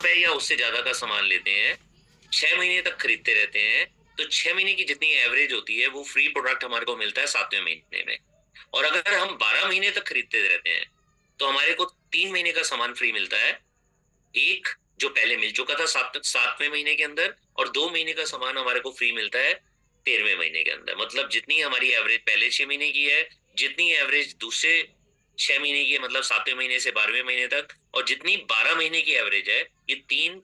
रुपए या उससे ज्यादा का सामान लेते हैं, 6 महीने तक खरीदते रहते हैं, तो 6 महीने की जितनी एवरेज होती है वो फ्री प्रोडक्ट हमारे को मिलता है 7वें महीने में। और अगर हम 12 महीने तक खरीदते रहते हैं तो हमारे को 3 महीने का सामान फ्री मिलता है, एक जो पहले मिल चुका था 7वें महीने के अंदर, और 2 महीने का सामान हमारे को फ्री मिलता है 13वें महीने के अंदर। मतलब जितनी हमारी एवरेज पहले 6 महीने की है, जितनी एवरेज दूसरे 6 महीने की है, मतलब 7वें महीने से 12वें महीने तक, और जितनी 12 महीने की एवरेज है, ये तीन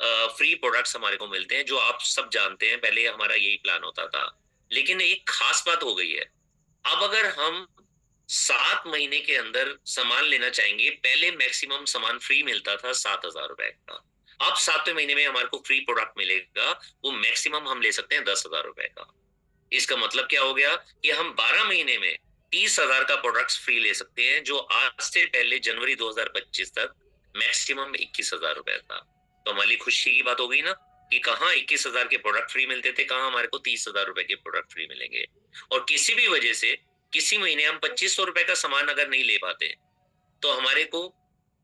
फ्री प्रोडक्ट्स हमारे को मिलते हैं, जो आप सब जानते हैं पहले हमारा यही प्लान होता था। लेकिन एक खास बात हो गई है, अब अगर हम 7 महीने के अंदर सामान लेना चाहेंगे, पहले मैक्सिमम सामान फ्री मिलता था 7,000 रुपए का, अब 7वें महीने में हमारे को फ्री प्रोडक्ट मिलेगा, वो मैक्सिमम हम ले सकते हैं 10,000 रुपए का। इसका मतलब क्या हो गया कि हम 12 महीने में 30,000 का प्रोडक्ट्स फ्री ले सकते हैं, जो आज से पहले जनवरी 2025 तक मैक्सिमम 21,000 रुपए था। तो हमारी खुशी की बात हो गई ना, कि कहाँ 21,000 के प्रोडक्ट फ्री मिलते थे, कहाँ हमारे को 30,000 रुपए के प्रोडक्ट फ्री मिलेंगे। और किसी भी वजह से किसी महीने हम 2500 रुपए का सामान अगर नहीं ले पाते, तो हमारे को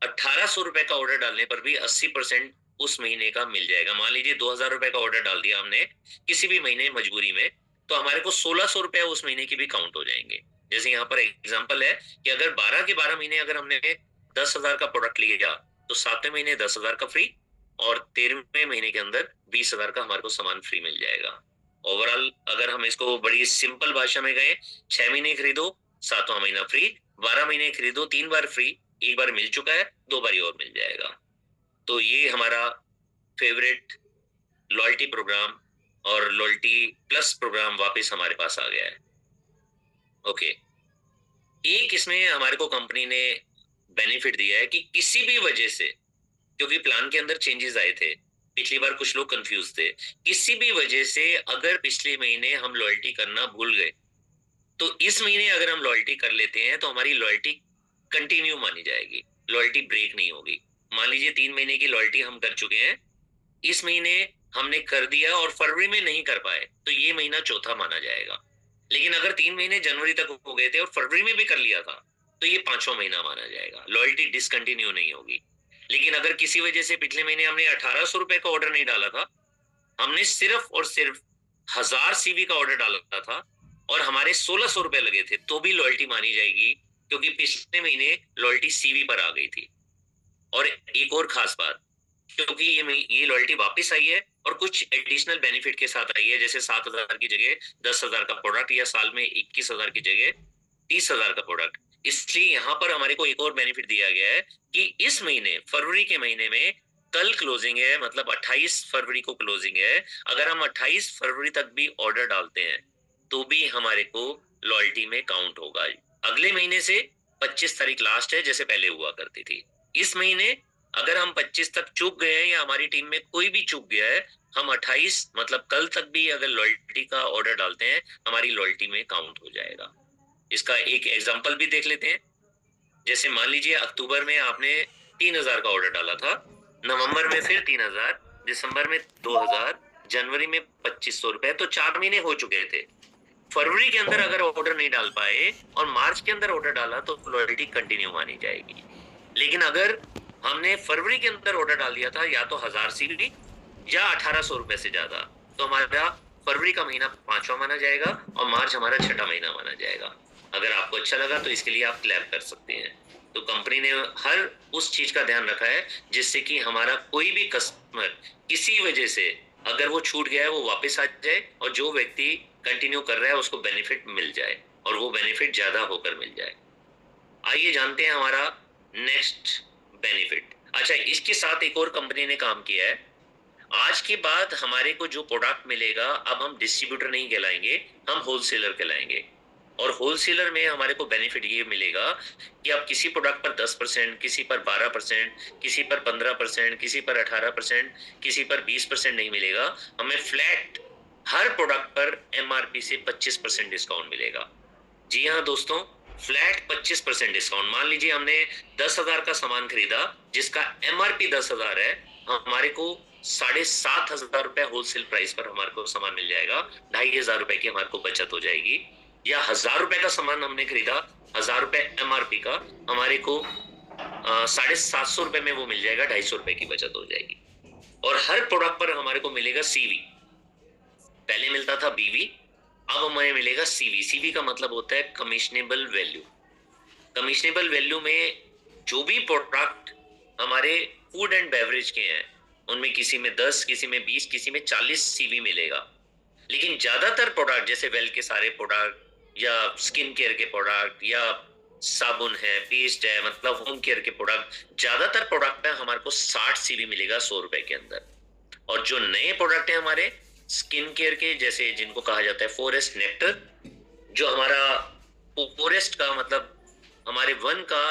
1800 रुपए का ऑर्डर डालने पर भी 80% उस महीने का मिल जाएगा। मान लीजिए 2,000 रुपए का ऑर्डर डाल दिया हमने किसी भी महीने मजबूरी में, तो हमारे को 1,600 रुपए उस महीने की भी काउंट हो जाएंगे। जैसे यहाँ पर एग्जांपल है कि अगर 12 के 12 महीने अगर हमने 10,000 का प्रोडक्ट लिया, तो 7वें महीने 10,000 का फ्री, और 13वें महीने के अंदर 20,000 का हमारे को सामान फ्री मिल जाएगा। ओवरऑल अगर हम इसको बड़ी सिंपल भाषा में गए, 6 महीने खरीदो 7वां महीना फ्री, 12 महीने खरीदो 3 बार फ्री, एक बार मिल चुका है, 2 बारी और मिल जाएगा। तो ये हमारा फेवरेट लॉयल्टी प्रोग्राम और लॉयल्टी प्लस प्रोग्राम वापस हमारे पास आ गया है। ओके, एक इसमें हमारे को कंपनी ने बेनिफिट दिया है कि किसी भी वजह से, क्योंकि प्लान के अंदर चेंजेस आए थे, पिछली बार कुछ लोग कंफ्यूज थे, किसी भी वजह से अगर पिछले महीने हम लॉयल्टी करना भूल गए, तो इस महीने अगर हम लॉयल्टी कर लेते हैं तो हमारी लॉयल्टी कंटिन्यू मानी जाएगी, लॉयल्टी ब्रेक नहीं होगी। मान लीजिए 3 महीने की लॉयल्टी हम कर चुके हैं, इस महीने हमने कर दिया और फरवरी में नहीं कर पाए, तो ये महीना चौथा माना जाएगा। लेकिन अगर 3 महीने जनवरी तक हो गए थे और फरवरी में भी कर लिया था, तो ये 5वां महीना माना जाएगा, लॉयल्टी डिसकंटिन्यू नहीं होगी। लेकिन अगर किसी वजह से पिछले महीने हमने 1,800 रुपए का ऑर्डर नहीं डाला था, हमने सिर्फ और सिर्फ 1,000 सीवी का ऑर्डर डाला था और हमारे 1,600 रुपए लगे थे, तो भी लॉयल्टी मानी जाएगी, क्योंकि पिछले महीने लॉयल्टी सीवी पर आ गई थी। और एक और खास बात, क्योंकि ये लॉयल्टी वापस आई है और कुछ एडिशनल बेनिफिट के साथ आई है, जैसे 7,000 की जगह 10,000 का प्रोडक्ट, या साल में 21,000 की जगह 30,000 का प्रोडक्ट। इसलिए यहाँ पर हमारे को एक और बेनिफिट दिया गया है कि इस महीने फरवरी के महीने में कल क्लोजिंग है, मतलब 28 फरवरी को क्लोजिंग है, अगर हम 28 फरवरी तक भी ऑर्डर डालते हैं तो भी हमारे को लॉयल्टी में काउंट होगा। अगले महीने से 25 तारीख लास्ट है, जैसे पहले हुआ करती थी। इस महीने अगर हम 25 तक चूक गए हैं, या हमारी टीम में कोई भी चूक गया है, हम 28 मतलब कल तक भी अगर लॉयल्टी का ऑर्डर डालते हैं, हमारी लॉयल्टी में काउंट हो जाएगा। इसका एक एग्जांपल भी देख लेते हैं। जैसे मान लीजिए अक्टूबर में आपने 3,000 का ऑर्डर डाला था, नवंबर में फिर 3,000, दिसंबर में 2,000, जनवरी में 2,500 रुपए, तो 4 महीने हो चुके थे। फरवरी के अंदर अगर ऑर्डर नहीं डाल पाए और मार्च के अंदर ऑर्डर डाला, तो लॉयल्टी कंटिन्यू मानी जाएगी। लेकिन अगर हमने फरवरी के अंदर ऑर्डर डाल दिया था, या तो 1,000 सीवी या 1,800 रुपए से ज्यादा, तो हमारा फरवरी का महीना 5वां माना जाएगा और मार्च हमारा 6ठा महीना माना जाएगा। अगर आपको अच्छा लगा तो इसके लिए आप क्लैप कर सकते हैं। तो कंपनी ने हर उस चीज का ध्यान रखा है जिससे कि हमारा कोई भी कस्टमर किसी वजह से अगर वो छूट गया है, वो वापस आ जाए, और जो व्यक्ति कंटिन्यू कर रहा है उसको बेनिफिट मिल जाए, और वो बेनिफिट ज्यादा होकर मिल जाए। आइए जानते हैं हमारा नेक्स्ट बेनिफिट। अच्छा, इसके साथ एक और कंपनी ने काम किया है। आज के बाद हमारे को जो प्रोडक्ट मिलेगा, अब हम डिस्ट्रीब्यूटर नहीं कहलाएंगे, हम होलसेलर कहलाएंगे। और होलसेलर में हमारे को बेनिफिट ये मिलेगा कि अब किसी प्रोडक्ट पर 10%, किसी पर 12%, किसी पर 15%, किसी पर 18%, किसी पर 20% नहीं मिलेगा, हमें फ्लैट हर प्रोडक्ट पर एमआरपी से 25% डिस्काउंट मिलेगा। जी हाँ दोस्तों, फ्लैट 25% डिस्काउंट। मान लीजिए हमने 10,000 का सामान खरीदा, जिसका एमआरपी 10,000 है, हमारे को 7,500 रुपए होलसेल प्राइस पर हमारे को सामान मिल जाएगा, 2,500 रुपए की हमारे को बचत हो जाएगी। या 1,000 रुपए का सामान हमने खरीदा, 1,000 रुपए एमआरपी का, हमारे को ₹750 में वो मिल जाएगा, ₹250 की बचत हो जाएगी। और हर प्रोडक्ट पर हमारे को मिलेगा सीवी। पहले मिलता था बीवी, अब हमें मिलेगा सीवी। सीवी का मतलब होता है कमिशनेबल वैल्यू। कमिशनेबल वैल्यू में जो भी प्रोडक्ट हमारे फूड एंड बेवरेज के हैं, उनमें किसी में 10, किसी में 20, किसी में 40 सीवी मिलेगा। लेकिन ज्यादातर प्रोडक्ट जैसे वेल के सारे प्रोडक्ट या स्किन केयर के प्रोडक्ट या साबुन है, पेस्ट है, मतलब होम केयर के प्रोडक्ट, ज्यादातर प्रोडक्ट में हमारे को 60 सीवी मिलेगा ₹100 के अंदर। और जो नए प्रोडक्ट है हमारे स्किन केयर के, जैसे जिनको कहा जाता है फॉरेस्ट नेक्टर, जो हमारा फॉरेस्ट का मतलब हमारे वन का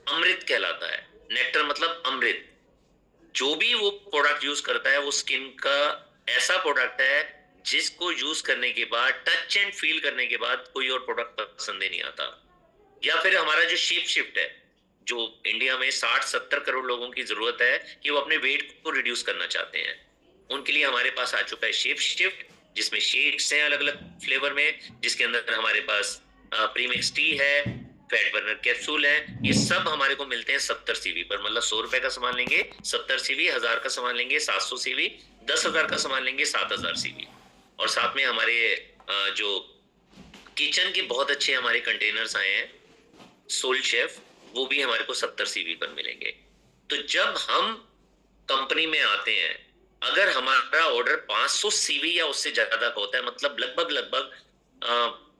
अमृत कहलाता है। नेक्टर मतलब अमृत। जो भी वो प्रोडक्ट यूज करता है वो स्किन का ऐसा प्रोडक्ट है जिसको यूज करने के बाद, टच एंड फील करने के बाद कोई और प्रोडक्ट पसंद ही नहीं आता। या फिर हमारा जो शेप शिफ्ट है, जो इंडिया में 60-70 करोड़ लोगों की जरूरत है कि वो अपने वेट को रिड्यूस करना चाहते हैं, उनके लिए हमारे पास आ चुका है शेप शिफ्ट, जिसमें शेड्स हैं अलग अलग फ्लेवर में, जिसके अंदर हमारे पास प्रीमिक्स टी है, फैट बर्नर कैप्सूल है। ये सब हमारे को मिलते हैं 70 सीवी पर। मतलब ₹100 का सामान लेंगे 70 सीवी, 1000 का सामान लेंगे 700 सीवी, 10,000 का सामान लेंगे 7000 सीवी। और साथ में हमारे जो किचन के बहुत अच्छे हमारे कंटेनर्स आए हैं सोल शेफ, वो भी हमारे को 70 सीवी पर मिलेंगे। तो जब हम कंपनी में आते हैं, अगर हमारा ऑर्डर 500 सीवी या उससे ज्यादा का होता है, मतलब लगभग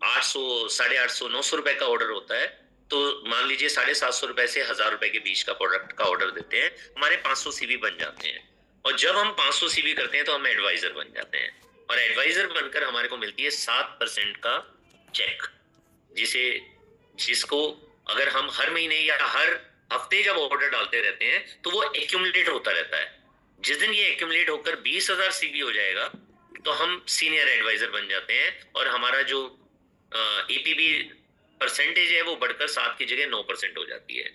800, 850, ₹900 का ऑर्डर होता है, तो मान लीजिए ₹750 से ₹1000 के बीच का प्रोडक्ट का ऑर्डर देते हैं, हमारे 500 सीवी बन जाते हैं। और जब हम 500 सीवी करते हैं तो हम एडवाइजर बन जाते हैं। और एडवाइजर बनकर हमारे को मिलती है 7% का चेक, जिसको अगर हम हर महीने या हर हफ्ते जब ऑर्डर डालते रहते हैं तो वो एक्यूमुलेट होता रहता है। जिस दिन ये एक्यूमुलेट होकर 20,000 सीवी हो जाएगा तो हम सीनियर एडवाइजर बन जाते हैं, और हमारा जो एपीबी परसेंटेज है वो बढ़कर 7 की जगह 9% हो जाती है।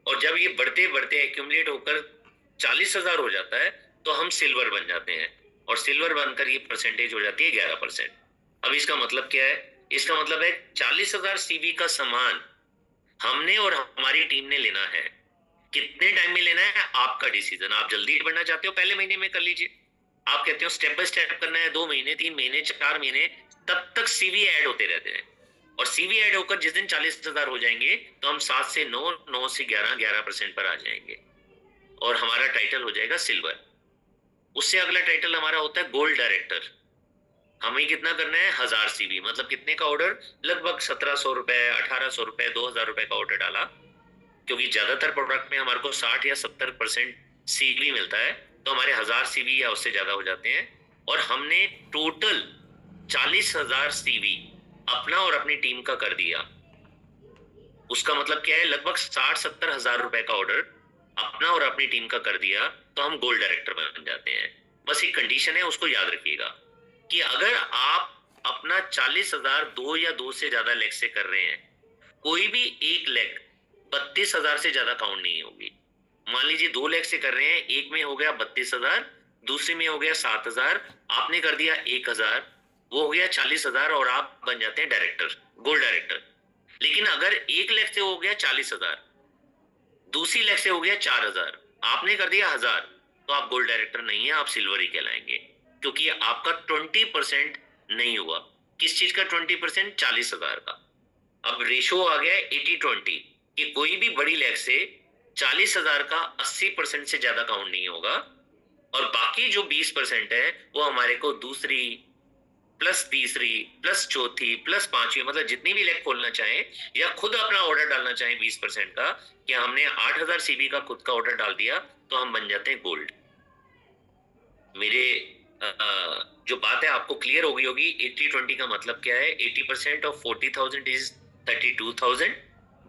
और जब ये बढ़ते बढ़ते एक्यूमुलेट होकर 40,000 हो जाता है तो हम सिल्वर बन जाते हैं, और सिल्वर बनकर ये परसेंटेज हो जाती है 11%। अब इसका मतलब क्या है? इसका मतलब है 40,000 सीवी का सामान हमने और हमारी टीम ने लेना है। कितने टाइम में लेना है आपका डिसीजन। आप जल्दी बढ़ना चाहते हो पहले महीने में कर लीजिए। आप कहते हो स्टेप बाय स्टेप करना है, 2 महीने, 3 महीने, 4 महीने, तब तक सीवी ऐड होते रहते हैं। और सीवी ऐड होकर जिस दिन 40,000 हो जाएंगे तो हम 7 से 9, 9 से 11, 11% पर आ जाएंगे, और हमारा टाइटल हो जाएगा सिल्वर। उससे अगला टाइटल हमारा होता है गोल्ड डायरेक्टर। हमें कितना करना है? 1000 सीवी। मतलब कितने का ऑर्डर? लगभग ₹1700, ₹1800, ₹2000 का ऑर्डर डाला, क्योंकि ज्यादातर प्रोडक्ट में हमारे को 60 या 70% सीवी मिलता है, तो हमारे 1000 सीवी या उससे ज्यादा हो जाते हैं। और हमने टोटल 40,000 सीवी अपना और अपनी टीम का कर दिया। उसका मतलब क्या है? लगभग 60-70 हजार रुपए का ऑर्डर अपना और अपनी टीम का कर दिया तो हम गोल्ड डायरेक्टर बन जाते हैं। बस एक कंडीशन है, उसको याद रखिएगा कि अगर आप अपना 40,000 2 या 2 से ज्यादा लेग से कर रहे हैं, कोई भी एक लेग 32,000 से ज्यादा काउंट नहीं होगी। मान लीजिए 2 लेग से कर रहे हैं, एक में हो गया 32,000, दूसरे में हो गया 7,000, आपने कर दिया 1,000, वो हो गया 40,000 और आप बन जाते हैं डायरेक्टर, गोल्ड डायरेक्टर। लेकिन अगर एक लेग से हो गया 40,000, दूसरी लेग से हो गया 4,000, आपने कर दिया 1,000, तो आप गोल्ड डायरेक्टर नहीं है, आप सिल्वर ही कहलाएंगे, क्योंकि आपका 20% नहीं हुआ। किस चीज का 20%? 40,000 का। अब रेशो आ गया 80-20 कि कोई भी बड़ी लेग से 40,000 का 80% से ज्यादा काउंट नहीं होगा, और बाकी जो 20% है वो हमारे को दूसरी प्लस तीसरी प्लस चौथी प्लस पांचवी, मतलब जितनी भी लेग खोलना चाहें या खुद अपना ऑर्डर डालना चाहें 20% का, कि हमने 8,000 सीबी का खुद का ऑर्डर डाल दिया तो हम बन जाते हैं गोल्ड। मेरे जो बात है आपको क्लियर हो गई होगी। 80-20 का मतलब क्या है? 80% ऑफ 40,000 इज 32,000।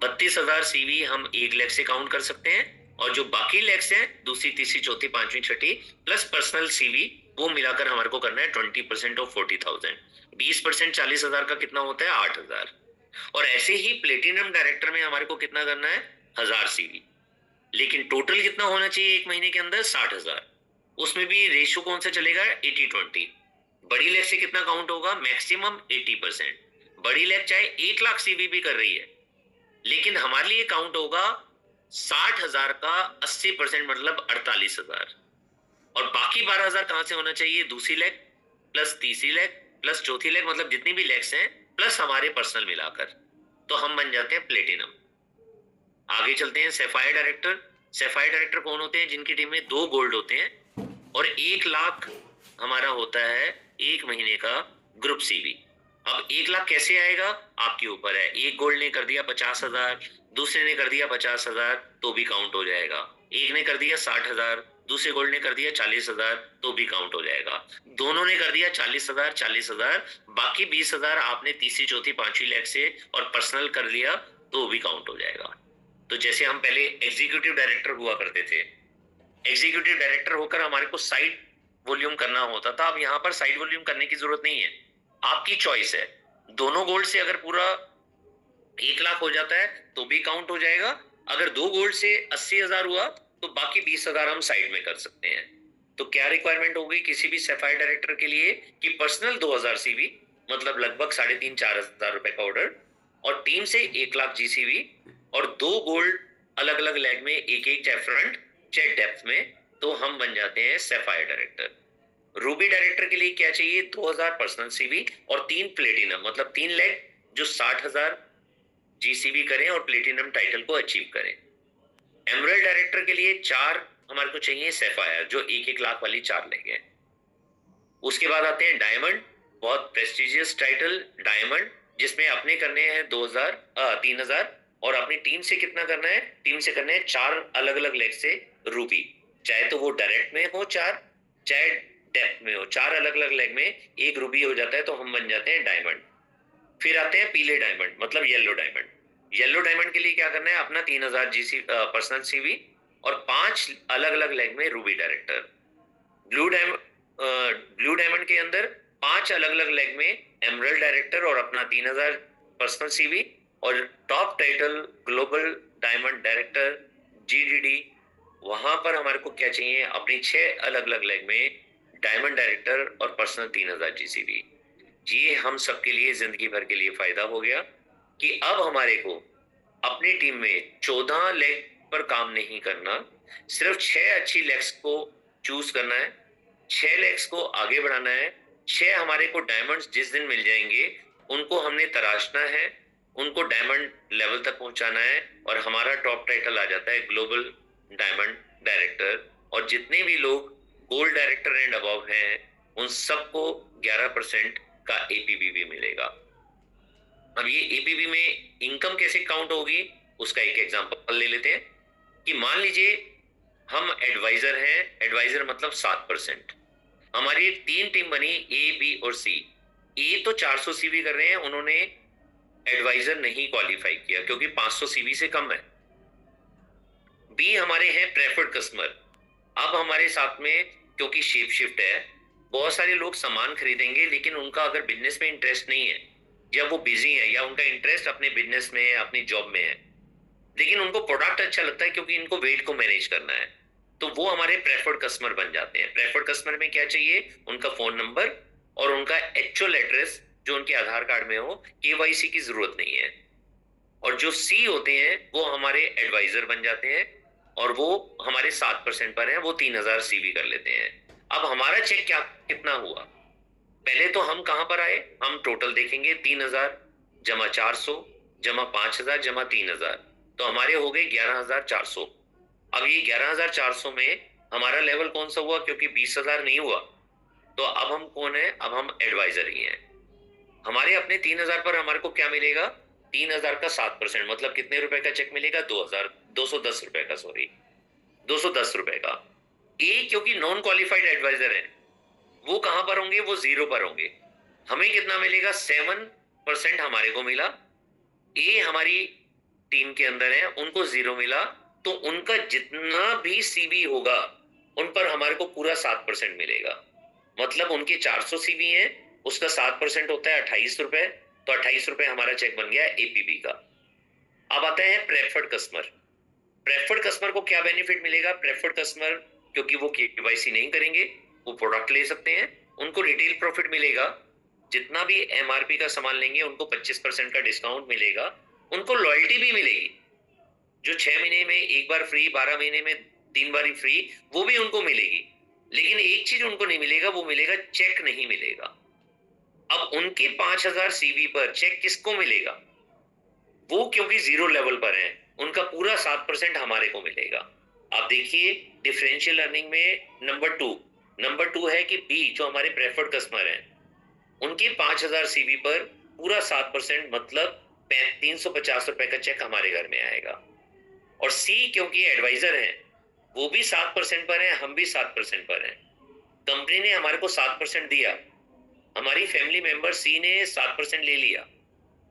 32,000 सीवी हम एक लेग से काउंट कर सकते हैं, और जो बाकी लेग्स हैं दूसरी तीसरी चौथी पांचवी छठी प्लस पर्सनल सीवी, वो मिलाकर हमारे को करना है 20% ऑफ 40,000। 20% 40,000 का कितना होता है? 8,000। और ऐसे ही प्लेटिनम डायरेक्टर में हमारे को कितना करना है? 1000 सीवी। लेकिन टोटल कितना होना चाहिए एक महीने के अंदर? 60,000। उसमें भी रेशियो कौन सा चलेगा? 80-20। बड़ी लेग से कितना काउंट होगा? मैक्सिमम 80%। बड़ी लेग चाहे 1 लाख सीवी भी कर रही है, लेकिन हमारे लिए काउंट होगा 60,000 का 80% मतलब 48,000, और बाकी 12,000 कहां से होना चाहिए? दूसरी लेग प्लस तीसरी लेग प्लस चौथी लेग, मतलब जितनी भी लेग्स हैं प्लस हमारे पर्सनल मिलाकर, तो हम बन जाते हैं प्लेटिनम। आगे चलते हैं। Sapphire director. सैफायर डायरेक्टर कौन होते हैं? जिनकी टीम में 2 गोल्ड होते हैं और 1 लाख हमारा होता है 1 महीने का ग्रुप सीवी। अब 1 लाख कैसे आएगा आपके ऊपर है। एक गोल्ड ने कर दिया 50,000, दूसरे ने कर दिया 50,000, तो भी काउंट हो जाएगा। एक ने कर दिया 60,000, दूसरे गोल्ड ने कर दिया 40,000, तो भी काउंट हो जाएगा। दोनों ने कर दिया 40,000 40,000, बाकी 20,000 आपने तीसरी चौथी पांचवी लेग से और पर्सनल कर लिया, तो भी काउंट हो जाएगा। तो जैसे हम पहले एग्जीक्यूटिव डायरेक्टर हुआ करते थे, एग्जीक्यूटिव डायरेक्टर होकर हमारे को साइड वॉल्यूम करना होता था। अब यहाँ पर साइड वॉल्यूम करने की जरूरत नहीं है, आपकी चॉइस है। दोनों गोल्ड से अगर पूरा 1 लाख हो जाता है तो भी काउंट हो जाएगा। अगर 2 गोल्ड से 80,000 हुआ तो बाकी 20,000 हम साइड में कर सकते हैं। तो क्या रिक्वायरमेंट होगी किसी भी सैफायर डायरेक्टर के लिए कि पर्सनल 2,000 सीवी, मतलब लगभग 3,500-4,000 रुपए का ऑर्डर, और टीम से 1 लाख जीसीवी, और 2 गोल्ड अलग अलग लेग में, एक एक चाहे फ्रंट चाहे डेप्थ में, तो हम बन जाते हैं सैफायर डायरेक्टर। रूबी डायरेक्टर के लिए क्या चाहिए? 2,000 पर्सनल सीवी और 3 प्लेटिनम, मतलब 3 लेग जो 60,000 जीसीबी करें और प्लेटिनम टाइटल को अचीव करें। एमरल्ड डायरेक्टर के लिए 4 हमारे को चाहिए सैफायर, जो 1-1 लाख वाली 4 लेंगे। उसके बाद आते हैं डायमंड, बहुत प्रेस्टिजियस टाइटल डायमंड, जिसमें अपने करने हैं 3,000, और अपनी टीम से कितना करना है? टीम से करने हैं 4 अलग अलग लेग से रूबी, चाहे तो वो डायरेक्ट में हो 4, चाहे डेप्थ में हो, 4 अलग अलग लेग में एक रूबी हो जाता है, तो हम बन जाते हैं डायमंड। फिर आते हैं पीले डायमंड, मतलब येलो डायमंड। येलो डायमंड के लिए क्या करना है? अपना 3,000 जीसी पर्सनल सीवी और 5 अलग अलग लेग में रूबी डायरेक्टर। ब्लू डायमंड के अंदर 5 अलग अलग लेग में एमरल्ड डायरेक्टर और अपना 3,000 पर्सनल सीवी, और top title global diamond director GDD, वहां पर हमारे को क्या चाहिए? अपनी 6 अलग अलग लेग में डायमंड डायरेक्टर और पर्सनल 3,000 जीसीबी। ये हम सबके लिए जिंदगी भर के लिए फायदा हो गया कि अब हमारे को अपनी टीम में 14 लेग पर काम नहीं करना, सिर्फ 6 अच्छी लेग्स को चूज करना है, 6 लेग्स को आगे बढ़ाना है। 6 हमारे को डायमंड्स जिस दिन मिल जाएंगे उनको हमने तराशना है, उनको डायमंड लेवल तक पहुंचाना है, और हमारा टॉप टाइटल आ जाता है ग्लोबल डायमंड डायरेक्टर। और जितने भी लोग गोल्ड डायरेक्टर एंड अबव हैं उन सबको 11% का एपीबी भी मिलेगा। अब ये एपीबी में इनकम कैसे काउंट होगी उसका एक एग्जांपल ले लेते हैं कि मान लीजिए हम एडवाइजर हैं, एडवाइजर मतलब 7%। हमारी 3 टीम बनी, ए बी और सी। ए तो 400 सीवी कर रहे हैं, उन्होंने एडवाइजर नहीं क्वालिफाई किया क्योंकि 500 सीवी से कम है। बी हमारे हैं प्रेफर्ड कस्टमर। अब हमारे साथ में क्योंकि शेप शिफ्ट है, बहुत सारे लोग सामान खरीदेंगे लेकिन उनका अगर बिजनेस में इंटरेस्ट नहीं है, या वो बिजी है, या उनका इंटरेस्ट अपने बिजनेस में है, अपनी जॉब में है, लेकिन उनको प्रोडक्ट अच्छा लगता है क्योंकि इनको वेट को मैनेज करना है, तो वो हमारे प्रेफर्ड कस्टमर बन जाते हैं। प्रेफर्ड कस्टमर में क्या चाहिए? उनका फोन नंबर और उनका एक्चुअल एड्रेस जो उनके आधार कार्ड में हो, केवाईसी की जरूरत नहीं है। और जो सी होते हैं वो हमारे एडवाइजर बन जाते हैं, और वो हमारे 7% पर हैं, वो 3,000 सीवी कर लेते हैं। अब हमारा चेक क्या कितना हुआ? पहले तो हम कहां पर आए? हम टोटल देखेंगे, 3,000 जमा 400 जमा 5,000 जमा 3,000, तो हमारे हो गए 11,400। अब ये 11,400 में हमारा लेवल कौन सा हुआ? क्योंकि 20,000 नहीं हुआ, तो अब हम कौन है? अब हम एडवाइजर ही हैं। हमारे अपने 3,000 पर हमारे को क्या मिलेगा? 3,000 का 7%, मतलब कितने रुपए का चेक मिलेगा? 2,210 रुपए का, सॉरी 210 रुपए का। ए क्योंकि नॉन क्वालिफाइड एडवाइजर है, वो कहां पर होंगे? वो 0 पर होंगे। हमें कितना मिलेगा? 7% हमारे को मिला। ए हमारी टीम के अंदर है, उनको 0 मिला, तो उनका जितना भी सीबी होगा उन पर हमारे को पूरा 7% मिलेगा। मतलब उनके 400 सीबी हैं, उसका 7% होता है 28 रुपए, तो 28 रुपए हमारा चेक बन गया एपीबी का। अब आता है प्रेफर्ड कस्टमर। प्रेफर्ड कस्टमर को क्या बेनिफिट मिलेगा? प्रेफर्ड कस्टमर क्योंकि वो केवाईसी नहीं करेंगे, वो प्रोडक्ट ले सकते हैं, उनको रिटेल प्रॉफिट मिलेगा। जितना भी एमआरपी का सामान लेंगे उनको 25% का डिस्काउंट मिलेगा, उनको लॉयल्टी भी मिलेगी। जो 6 महीने में एक बार फ्री, 12 महीने में 3 बार फ्री, वो भी उनको मिलेगी। लेकिन एक चीज उनको नहीं मिलेगा, वो मिलेगा चेक नहीं मिलेगा। अब उनके 5,000 सीवी पर चेक किसको मिलेगा? वो क्योंकि जीरो लेवल पर हैं, उनका पूरा 7% हमारे को मिलेगा। आप देखिए डिफरेंशियल अर्निंग में नंबर टू है कि बी जो हमारे प्रेफर्ड कस्टमर हैं, उनके 5,000 सीवी पर पूरा 7% मतलब 350 रुपए का चेक हमारे घर में आएगा। और सी क्योंकि एडवाइजर हैं, वो भी 7% पर है, हम भी 7% पर हैं। कंपनी ने हमारे को 7% दिया, हमारी फैमिली मेंबर सी ने 7% ले लिया,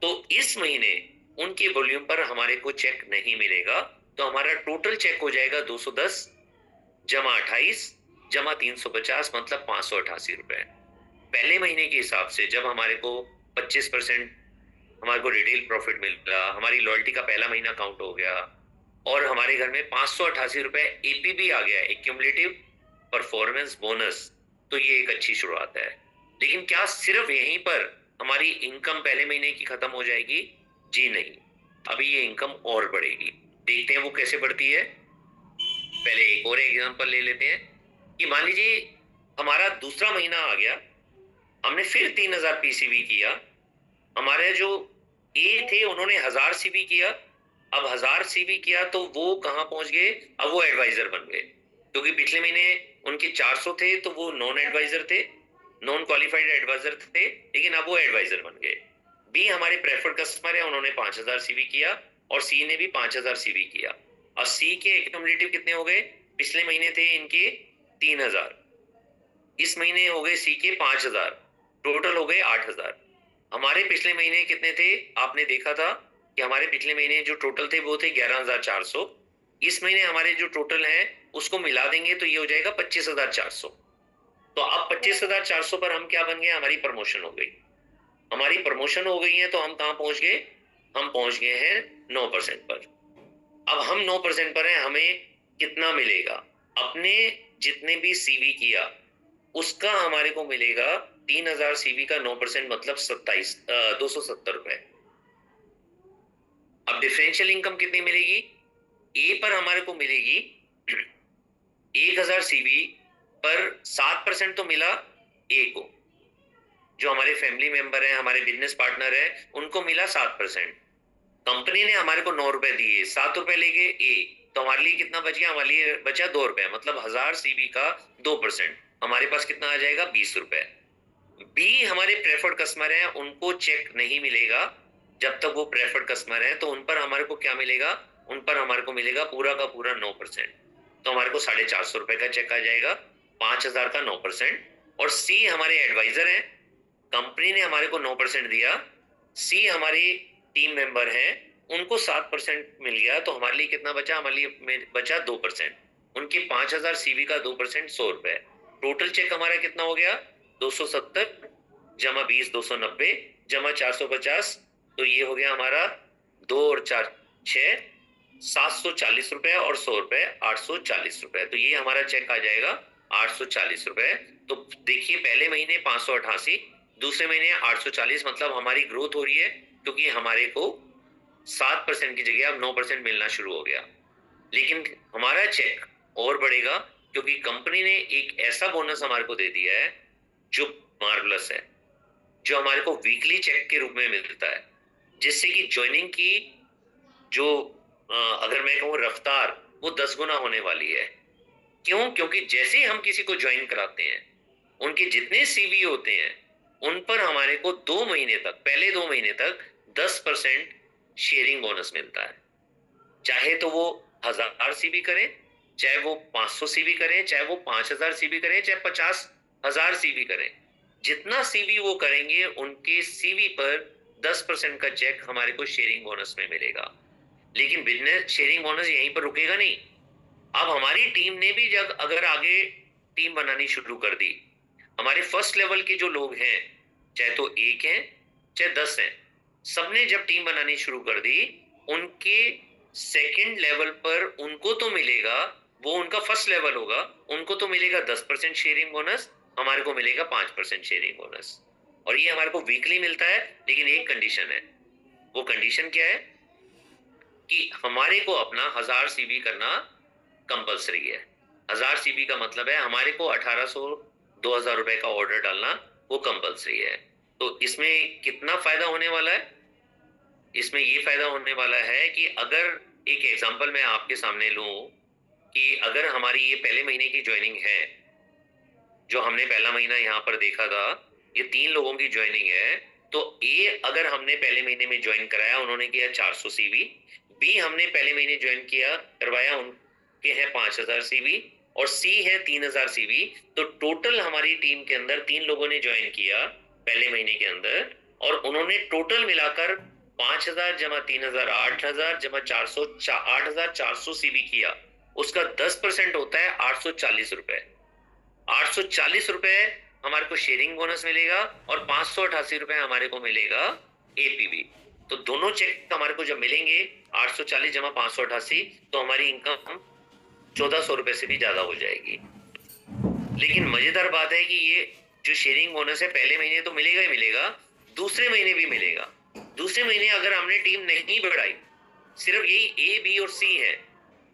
तो इस महीने उनके वॉल्यूम पर हमारे को चेक नहीं मिलेगा। तो हमारा टोटल चेक हो जाएगा 210 जमा 28 जमा 350 मतलब 588 रुपए। पहले महीने के हिसाब से जब हमारे को 25% हमारे को रिटेल प्रॉफिट मिला, हमारी लॉयल्टी का पहला महीना काउंट हो गया, और हमारे घर में 588 रुपए एपीबी आ गया, एक्यूमुलेटिव परफॉर्मेंस बोनस। तो ये एक अच्छी शुरुआत है। लेकिन क्या सिर्फ यहीं पर हमारी इनकम पहले महीने की खत्म हो जाएगी? जी नहीं, अभी ये इनकम और बढ़ेगी। देखते हैं वो कैसे बढ़ती है। पहले एक और एग्जांपल ले लेते हैं कि मान लीजिए हमारा दूसरा महीना आ गया, हमने फिर 3,000 पीसीवी किया, हमारे जो ए थे उन्होंने 1,000 सीवी किया। अब 1,000 सीवी किया तो वो कहाँ पहुंच गए? अब वो एडवाइजर बन गए, क्योंकि पिछले महीने उनके 400 थे तो वो नॉन एडवाइजर थे, नॉन क्वालिफाइड एडवाइजर थे, लेकिन अब वो एडवाइजर बन गए। बी हमारे प्रेफर्ड कस्टमर है, उन्होंने 5,000 सीवी किया, और सी ने भी 5,000 सीवी किया। और सी के एक्यूमुलेटिव कितने हो गए? पिछले महीने थे इनके 3,000, इस महीने हो गए सी के 5,000, टोटल हो गए 8,000। हमारे पिछले महीने कितने थे? आपने देखा था कि हमारे पिछले महीने जो टोटल थे वो थे 11,400। इस महीने हमारे जो टोटल है उसको मिला देंगे तो ये हो जाएगा 25,400। तो अब 25,400 पर हम क्या बन गए? हमारी प्रमोशन हो गई। हमारी प्रमोशन हो गई है तो हम कहाँ पहुंच गए? हम पहुंच गए हैं 9% पर। अब हम 9% पर हैं, हमें कितना मिलेगा? अपने जितने भी सीवी किया उसका हमारे को मिलेगा 3,000 सीवी का 9% मतलब 270 रुपए। अब डिफरेंशियल इनकम कितनी मिलेगी? ए पर हमारे को मिलेगी 1,000 सीवी पर 7% तो मिला ए को, जो हमारे फैमिली मेंबर हैं, हमारे बिजनेस पार्टनर हैं, उनको मिला 7%। कंपनी ने हमारे को 9 रुपए दिए, 7 रुपए ले गए ए, तो हमारे लिए कितना बच गया? हमारे लिए बचा 2 रुपए, मतलब 1,000 सीवी का 2%, हमारे पास कितना आ जाएगा? 20 रुपए। बी हमारे प्रेफर्ड कस्टमर हैं, उनको चेक नहीं मिलेगा। जब तक वो प्रेफर्ड कस्टमर हैं तो उन पर हमारे को क्या मिलेगा? उन पर हमारे को मिलेगा पूरा का पूरा 9%, तो हमारे को 450 रुपए का चेक आ जाएगा, 5,000 का 9%। और सी हमारे एडवाइजर हैं, कंपनी ने हमारे को 9% दिया, सी हमारी टीम मेंबर हैं, उनको 7% मिल गया, तो हमारे लिए कितना बचा? हमारे लिए बचा 2%। उनके 5,000 सीवी का 2% 100 रुपए। टोटल चेक हमारा कितना हो गया? 270 जमा 20 290 जमा 450, तो ये हो गया हमारा 2 और 4 6 740 रुपए, और 100 रुपए 840 रुपए। तो ये हमारा चेक आ जाएगा 840 रुपए। तो देखिए पहले महीने 588, दूसरे महीने 840, मतलब हमारी ग्रोथ हो रही है, क्योंकि हमारे को 7% की जगह अब 9% मिलना शुरू हो गया। लेकिन हमारा चेक और बढ़ेगा, क्योंकि कंपनी ने एक ऐसा बोनस हमारे को दे दिया है जो मार्वलस है, जो हमारे को वीकली चेक के रूप में मिलता है, जिससे कि ज्वाइनिंग की जो अगर मैं कहूँ रफ्तार, वो 10 गुना होने वाली है। क्यों? क्योंकि जैसे हम किसी को ज्वाइन कराते हैं, उनके जितने सीवी होते हैं उन पर हमारे को 2 महीने तक, पहले 2 महीने तक 10% शेयरिंग बोनस मिलता है। चाहे तो वो 1,000 सीवी करें, चाहे वो 500 सीवी करें, चाहे वो 5,000 सीवी करें, चाहे 50,000 सीवी करें, जितना सीवी वो करेंगे उनके सीवी पर 10% का चेक हमारे को शेयरिंग बोनस में मिलेगा। लेकिन बिजनेस शेयरिंग बोनस यहीं पर रुकेगा नहीं। अब हमारी टीम ने भी जब अगर आगे टीम बनानी शुरू कर दी, हमारे फर्स्ट लेवल के जो लोग हैं, चाहे तो 1 हैं चाहे 10 हैं, सबने जब टीम बनानी शुरू कर दी, उनके सेकंड लेवल पर उनको तो मिलेगा, वो उनका फर्स्ट लेवल होगा, उनको तो मिलेगा 10% शेयरिंग बोनस, हमारे को मिलेगा 5% शेयरिंग बोनस। और ये हमारे को वीकली मिलता है, लेकिन एक कंडीशन है। वो कंडीशन क्या है? कि हमारे को अपना 1000 सीवी करना कंपलसरी है। 1000 सीवी का मतलब है हमारे को 1800 2000 रुपए का ऑर्डर डालना वो कंपलसरी है। तो इसमें कितना फायदा होने वाला है? इसमें ये फायदा होने वाला है कि अगर एक एग्जांपल मैं आपके सामने लूं कि अगर हमारी ये पहले महीने की ज्वाइनिंग है, जो हमने पहला महीना यहाँ पर देखा था, ये 3 लोगों की ज्वाइनिंग है। तो ए अगर हमने पहले महीने में ज्वाइन कराया, उन्होंने किया 400 सीवी। बी हमने पहले महीने ज्वाइन किया करवाया, उनके हैं 5000 सीवी। और सी है 3000 सीवी। तो टोटल हमारी टीम के अंदर 3 लोगों ने ज्वाइन किया पहले महीने के अंदर, और उन्होंने टोटल मिलाकर 5000 जमा 3000 8000 जमा 400 8400 सीवी किया। उसका 10% होता है 840 रुपए। 840 रुपए हमारे को शेयरिंग बोनस मिलेगा और 588 रुपए हमारे को मिलेगा एपीबी। तो दोनों चेक हमारे को जब मिलेंगे 840 जमा 588, तो हमारी इनकम 1400 रुपए से भी ज्यादा हो जाएगी। लेकिन मजेदार बात है कि ये जो शेयरिंग बोनस है पहले महीने तो मिलेगा ही मिलेगा, दूसरे महीने भी मिलेगा। दूसरे महीने अगर हमने टीम नहीं बढ़ाई, सिर्फ यही ए बी और सी है,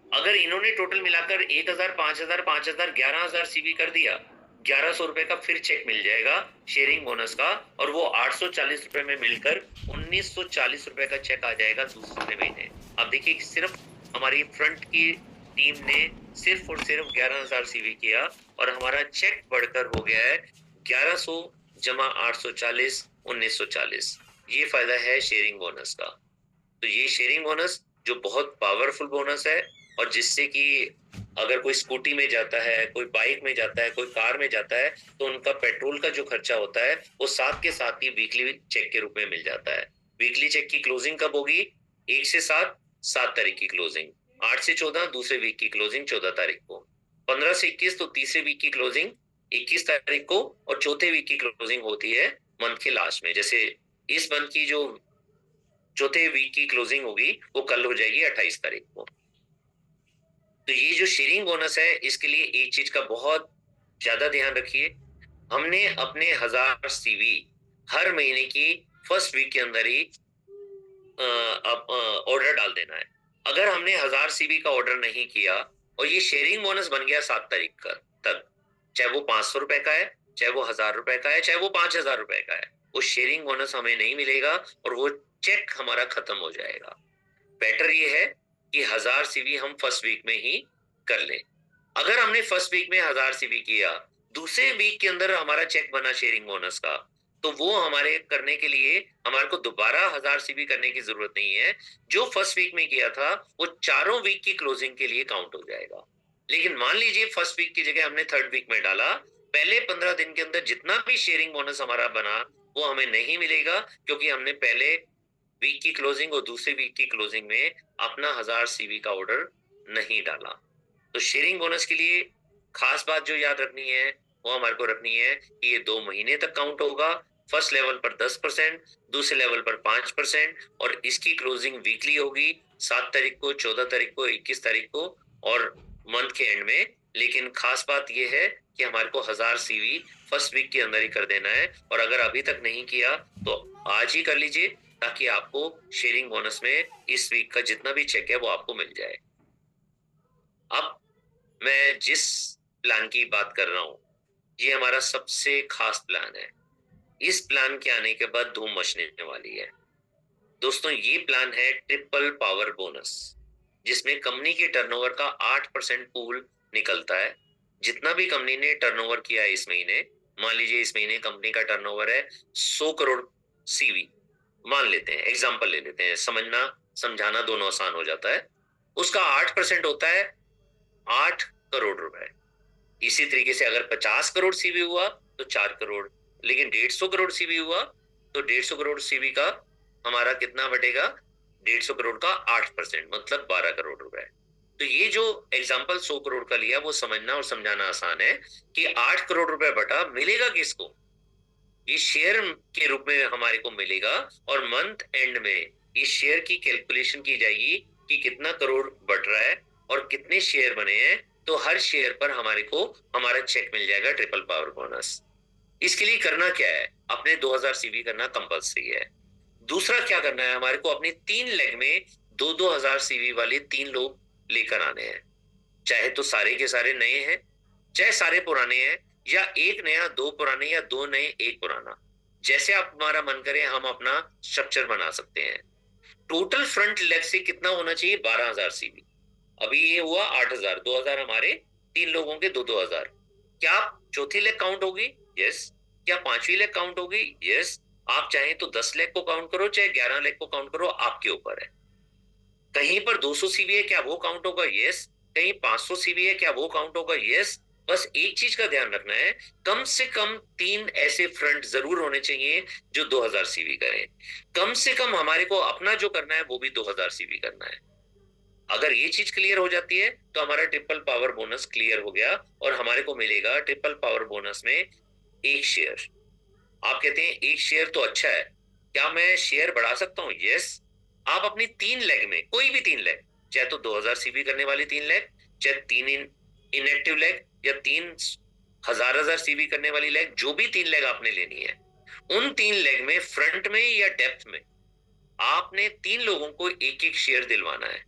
अगर इन्होंने टोटल मिलाकर 1000 5000 5000 11000 सीवी कर दिया, 1100 रुपए का फिर चेक मिल जाएगा शेयरिंग बोनस का, और वो 840 रुपए में मिलकर 1940 रुपए का चेक आ जाएगा दूसरे महीने। अब देखिए सिर्फ हमारी फ्रंट की टीम ने सिर्फ और सिर्फ 11000 सीवी किया और हमारा चेक बढ़कर हो गया है 1100 जमा 840 1940। ये फायदा है शेयरिंग बोनस का। तो ये शेयरिंग बोनस जो बहुत पावरफुल बोनस है, और जिससे कि अगर कोई स्कूटी में जाता है, कोई बाइक में जाता है, कोई कार में जाता है, तो उनका पेट्रोल का जो खर्चा होता है वो साथ के साथ ही वीकली चेक के रूप में मिल जाता है। वीकली चेक की क्लोजिंग कब होगी? 1 से 7 7 तारीख की क्लोजिंग, 8 से 14 दूसरे वीक की क्लोजिंग 14 तारीख को, 15 से 21 तो तीसरे वीक की क्लोजिंग 21 तारीख को, और चौथे वीक की क्लोजिंग होती है मंथ के लास्ट में। जैसे इस मंथ की जो चौथे वीक की क्लोजिंग होगी वो कल हो जाएगी 28 तारीख को। तो ये जो शेयरिंग बोनस है, इसके लिए एक चीज का बहुत ज्यादा ध्यान रखिए। हमने अपने 1000 सीवी हर महीने की फर्स्ट वीक के अंदर ही ऑर्डर डाल देना है। अगर हमने 1000 सीवी का ऑर्डर नहीं किया और ये शेयरिंग बोनस बन गया 7 तारीख का तक, चाहे वो 500 रुपए का है, चाहे वो 1000 रुपए का है, चाहे वो 5000 रुपए का है, वो शेयरिंग बोनस हमें नहीं मिलेगा और वो चेक हमारा खत्म हो जाएगा। बेटर ये है कि 1000 सीवी हम फर्स्ट वीक में ही कर लें। अगर हमने फर्स्ट वीक में 1000 सीवी किया, दूसरे वीक के अंदर हमारा चेक बना शेयरिंग बोनस का, तो वो हमारे करने के लिए हमारे को दोबारा 1000 सीवी करने की जरूरत नहीं है। जो फर्स्ट वीक में किया था वो चारों वीक की क्लोजिंग के लिए काउंट हो जाएगा। लेकिन मान लीजिए फर्स्ट वीक की जगह हमने थर्ड वीक में डाला, पहले 15 दिन के अंदर जितना भी शेयरिंग बोनस हमारा बना वो हमें नहीं मिलेगा, क्योंकि हमने पहले वीक की क्लोजिंग और दूसरे वीक की क्लोजिंग में अपना 1000 सीवी का ऑर्डर नहीं डाला। तो शेयरिंग बोनस के लिए खास बात जो याद रखनी है वो हमारे को रखनी है कि ये 2 महीने तक काउंट होगा। फर्स्ट लेवल पर 10%, दूसरे लेवल पर 5%, और इसकी क्लोजिंग वीकली होगी 7 तारीख को, 14 तारीख को, 21 तारीख को और मंथ के एंड में। लेकिन खास बात यह है कि हमारे को 1000 सीवी फर्स्ट वीक के अंदर ही कर देना है, और अगर अभी तक नहीं किया तो आज ही कर लीजिए, ताकि आपको शेयरिंग बोनस में इस वीक का जितना भी चेक है वो आपको मिल जाए। अब मैं जिस प्लान की बात कर रहा हूं, ये हमारा सबसे खास प्लान है। इस प्लान के आने के बाद धूम मचने वाली है। दोस्तों, ये प्लान है ट्रिपल पावर बोनस, जिसमें कंपनी के टर्नओवर का 8% पूल निकलता है। जितना भी कंपनी ने टर्नओवर किया है इस महीने, मान लीजिए इस महीने कंपनी का टर्नओवर है 100 करोड़ सीवी, मान लेते हैं, एग्जाम्पल ले लेते हैं, समझना समझाना दोनों आसान हो जाता है। उसका 8% होता है 8 करोड़ रुपए। इसी तरीके से अगर 50 करोड़ सीवी हुआ तो 4 करोड़, लेकिन 150 करोड़ सीवी हुआ तो 150 करोड़ सीवी का हमारा कितना बटेगा? 150 करोड़ का 8% मतलब 12 करोड़ रुपए। तो ये जो एग्जाम्पल 100 करोड़ का लिया वो समझना और समझाना आसान है कि 8 करोड़ रुपए बटा मिलेगा किसको? ये शेयर के रूप में हमारे को मिलेगा, और मंथ एंड में ये शेयर की कैलकुलेशन की जाएगी कि कितना करोड़ बढ़ रहा है और कितने शेयर बने हैं। तो हर शेयर पर हमारे को हमारा चेक मिल जाएगा ट्रिपल पावर बोनस। इसके लिए करना क्या है? अपने 2000 सीवी करना कंपलसरी है। दूसरा क्या करना है? हमारे को अपने 3 लेग में 2-2 हजार सीवी वाले 3 लोग लेकर आने हैं, चाहे तो सारे के सारे नए हैं, चाहे सारे पुराने हैं, या एक नया 2 पुराने या 2 नए 1 पुराना, जैसे आप हमारा मन करे हम अपना स्ट्रक्चर बना सकते हैं। टोटल फ्रंट लेग से कितना होना चाहिए? 12,000 सीवी। अभी ये हुआ 8,000, 2,000 हमारे 3 लोगों के 2-2 हजार। क्या चौथी लेग काउंट होगी? यस। क्या पांचवी लेग काउंट होगी? यस। आप चाहें तो 10 लेग को काउंट करो, चाहे 11 लेग को काउंट करो, आपके ऊपर है। कहीं पर 200 सीवी है, क्या वो काउंट होगा? यस। कहीं 500 सीवी है, क्या वो काउंट होगा? यस। बस एक चीज का ध्यान रखना है, कम से कम 3 ऐसे फ्रंट जरूर होने चाहिए जो 2,000 सीवी करें। कम से कम हमारे को अपना जो करना है वो भी 2,000 सीवी करना है। अगर ये चीज क्लियर हो जाती है तो हमारा ट्रिपल पावर बोनस क्लियर हो गया और हमारे को मिलेगा ट्रिपल पावर बोनस में 1 शेयर। आप कहते हैं 1 शेयर तो अच्छा है, क्या मैं शेयर बढ़ा सकता हूँ? यस। आप अपनी 3 लेग में कोई भी 3 लेग, चाहे तो 2,000 सीवी करने वाली 3 लेग, चाहे 3 इनएक्टिव लेग, या 3 हजार सीवी करने वाली लेग, जो भी 3 लेग आपने लेनी है, उन 3 लेग में फ्रंट में या डेप्थ में आपने 3 लोगों को एक एक शेयर दिलवाना है।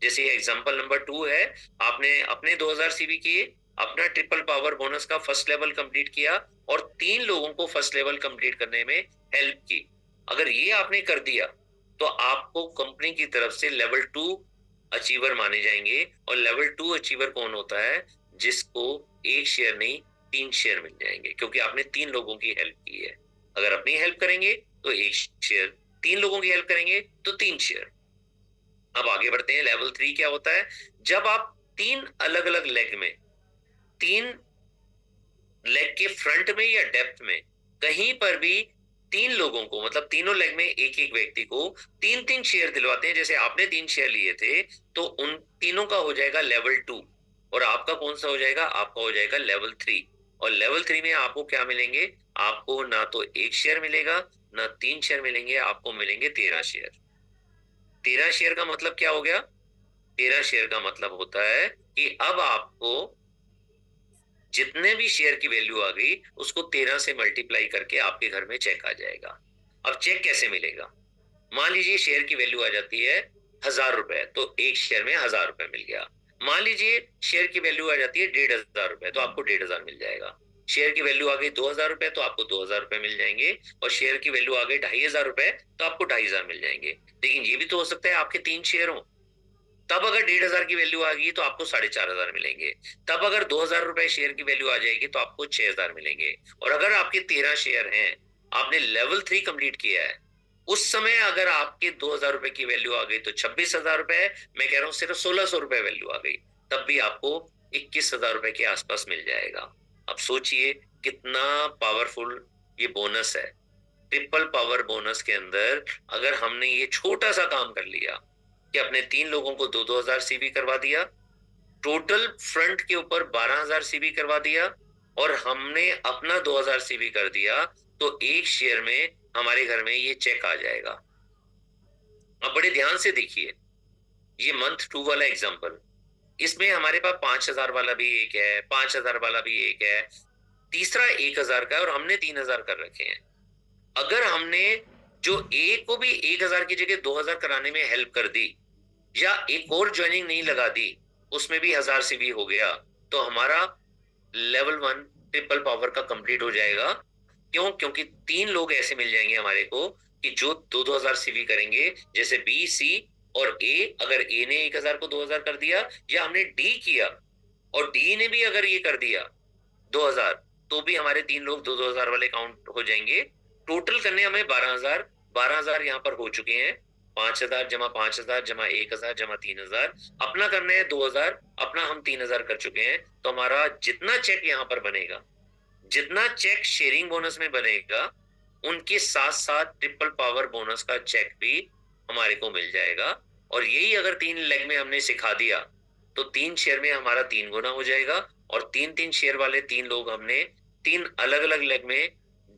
जैसे एग्जांपल नंबर 2 है, आपने अपने 2,000 सीवी किए, अपना ट्रिपल पावर बोनस का फर्स्ट लेवल कंप्लीट किया और 3 लोगों को फर्स्ट लेवल कंप्लीट करने में हेल्प की। अगर ये आपने कर दिया तो आपको कंपनी की तरफ से लेवल 2 अचीवर माने जाएंगे। और लेवल 2 अचीवर कौन होता है? जिसको 1 शेयर नहीं 3 शेयर मिल जाएंगे, क्योंकि आपने 3 लोगों की हेल्प की है। अगर अपनी हेल्प करेंगे तो 1 शेयर, 3 लोगों की हेल्प करेंगे तो 3 शेयर। अब आगे बढ़ते हैं। लेवल 3 क्या होता है? जब आप 3 अलग अलग लेग में, 3 लेग के फ्रंट में या डेप्थ में कहीं पर भी 3 लोगों को, मतलब तीनों लेग में एक एक व्यक्ति को 3-3 शेयर दिलवाते हैं। जैसे आपने 3 शेयर लिए थे तो उन तीनों का हो जाएगा लेवल 2, और आपका कौन सा हो जाएगा? आपका हो जाएगा लेवल 3। और लेवल 3 में आपको क्या मिलेंगे? आपको ना तो 1 शेयर मिलेगा, ना 3 शेयर मिलेंगे, आपको मिलेंगे 13 शेयर। 13 शेयर का मतलब क्या हो गया? 13 शेयर का मतलब होता है कि अब आपको जितने भी शेयर की वैल्यू आ गई उसको 13 से मल्टीप्लाई करके आपके घर में चेक आ जाएगा। अब चेक कैसे मिलेगा? मान लीजिए शेयर की वैल्यू आ जाती है 1,000 रुपए, तो 1 शेयर में 1,000 रुपए मिल गया। मान लीजिए शेयर की वैल्यू आ जाती है 1,500 रुपए, तो आपको 1,500 मिल जाएगा। शेयर की वैल्यू आ गई 2,000 रुपए, तो आपको 2,000 रुपए मिल जाएंगे। और शेयर की वैल्यू आ गई 2,500 रुपए, तो आपको 2,500 मिल जाएंगे। लेकिन ये भी तो हो सकता है आपके 3 शेयर हो, तब अगर 1,500 की वैल्यू आ गई तो आपको 4,500 मिलेंगे। तब अगर 2,000 रुपए शेयर की वैल्यू आ जाएगी तो आपको 6,000 मिलेंगे। और अगर आपके 13 शेयर हैं, आपने लेवल 3 कंप्लीट किया है, उस समय अगर आपके 2,000 रुपए की वैल्यू आ गई तो 26,000 रुपए, मैं कह रहा हूं सिर्फ 1,600 रुपए वैल्यू आ गई, तब भी आपको 21,000 रुपए के आसपास मिल जाएगा। अब सोचिए कितना पावरफुल ये बोनस है। ट्रिपल पावर बोनस के अंदर अगर हमने ये छोटा सा काम कर लिया कि अपने 3 लोगों को 2-2 हजार सीवी करवा दिया, टोटल फ्रंट के ऊपर 12,000 सीवी करवा दिया, और हमने अपना 2,000 सीवी कर दिया, तो 1 शेयर में हमारे घर में ये चेक आ जाएगा। अब बड़े ध्यान से देखिए, ये मंथ 2 वाला एग्जांपल, इसमें हमारे पास 5,000 वाला भी एक है, 5,000 वाला भी एक है, तीसरा 1,000 का है, और हमने 3,000 कर रखे हैं। अगर हमने जो एक को भी 1,000 की जगह 2,000 कराने में हेल्प कर दी, या एक और ज्वाइनिंग नहीं लगा दी, उसमें भी 1,000 सीवी हो गया, तो हमारा लेवल 1 ट्रिपल पावर का कंप्लीट हो जाएगा। क्यों? क्योंकि 3 लोग ऐसे मिल जाएंगे हमारे को कि जो 2-2 हजार सीवी करेंगे, जैसे बी, सी और ए। अगर ए ने 1,000 को 2,000 कर दिया, या हमने डी किया और डी ने भी अगर ये कर दिया 2,000, तो भी हमारे 3 लोग 2-2 हजार वाले काउंट हो जाएंगे। टोटल करने हमें 12,000, 12,000 यहाँ पर हो चुके हैं। 5,000 जमा 5,000 जमा 1,000 जमा 3,000, अपना करना है 2,000, अपना हम 3,000 कर चुके हैं। तो हमारा जितना चेक यहाँ पर बनेगा, जितना चेक शेयरिंग बोनस में बनेगा, उनके साथ साथ ट्रिपल पावर बोनस का चेक भी हमारे को मिल जाएगा। और यही अगर 3 लेग में हमने सिखा दिया तो 3 शेयर में हमारा 3 गुना हो जाएगा। और 3-3 शेयर वाले 3 लोग हमने 3 अलग अलग लेग में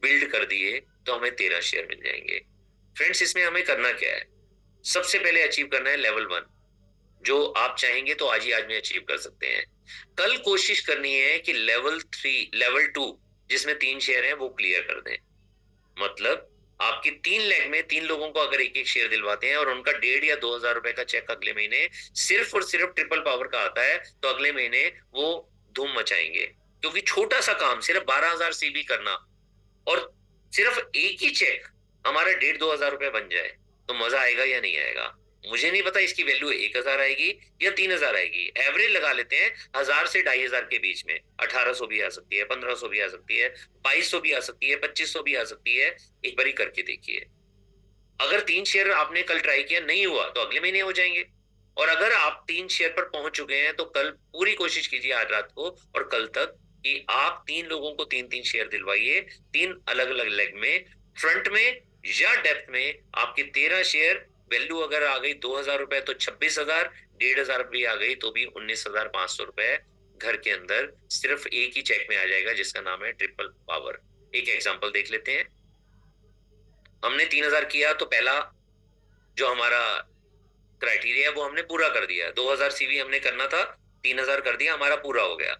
बिल्ड कर दिए, तो हमें 13 शेयर मिल जाएंगे। फ्रेंड्स, इसमें हमें करना क्या है? सबसे पहले अचीव करना है लेवल 1, जो आप चाहेंगे तो आज ही आज में अचीव कर सकते हैं। कल कोशिश करनी है कि लेवल 3, लेवल 2 जिसमें 3 शेयर हैं वो क्लियर कर दें। मतलब आपके 3 लेग में 3 लोगों को अगर एक एक शेयर दिलवाते हैं और उनका 1,500 या 2,000 रुपए का चेक अगले महीने सिर्फ और सिर्फ ट्रिपल पावर का आता है, तो अगले महीने वो धूम मचाएंगे, क्योंकि छोटा सा काम सिर्फ 12,000 सीबी करना और सिर्फ एक ही चेक हमारा 1,500-2,000 रुपए बन जाए, तो मजा आएगा या नहीं आएगा? मुझे नहीं पता इसकी वैल्यू 1,000 आएगी या 3,000 आएगी। एवरेज लगा लेते हैं 1,000 से 2,500 के बीच में। 1,800 भी आ सकती है, 1,500 भी आ सकती है, 2,200 भी आ सकती है, 2,500 भी आ सकती है। एक बारी करके देखिए। अगर 3 शेयर आपने कल ट्राई किया, नहीं हुआ, तो अगले महीने हो जाएंगे। और अगर आप 3 शेयर पर पहुंच चुके हैं, तो कल पूरी कोशिश कीजिए आज रात को और कल तक कि आप 3 लोगों को 3-3 शेयर दिलवाइए, 3 अलग-अलग लेग में, फ्रंट में या डेप्थ में। आपके 13 शेयर, वैल्यू अगर आ गई 2,000 रुपए तो 26,000, 1,500 भी आ गई तो भी 19,500 रुपए घर के अंदर सिर्फ एक ही चेक में आ जाएगा, जिसका नाम है ट्रिपल पावर। एक एग्जांपल देख लेते हैं। हमने 3,000 किया तो पहला जो हमारा क्राइटेरिया है वो हमने पूरा कर दिया। 2,000 सीवी हमने करना था, 3,000 कर दिया, हमारा पूरा हो गया।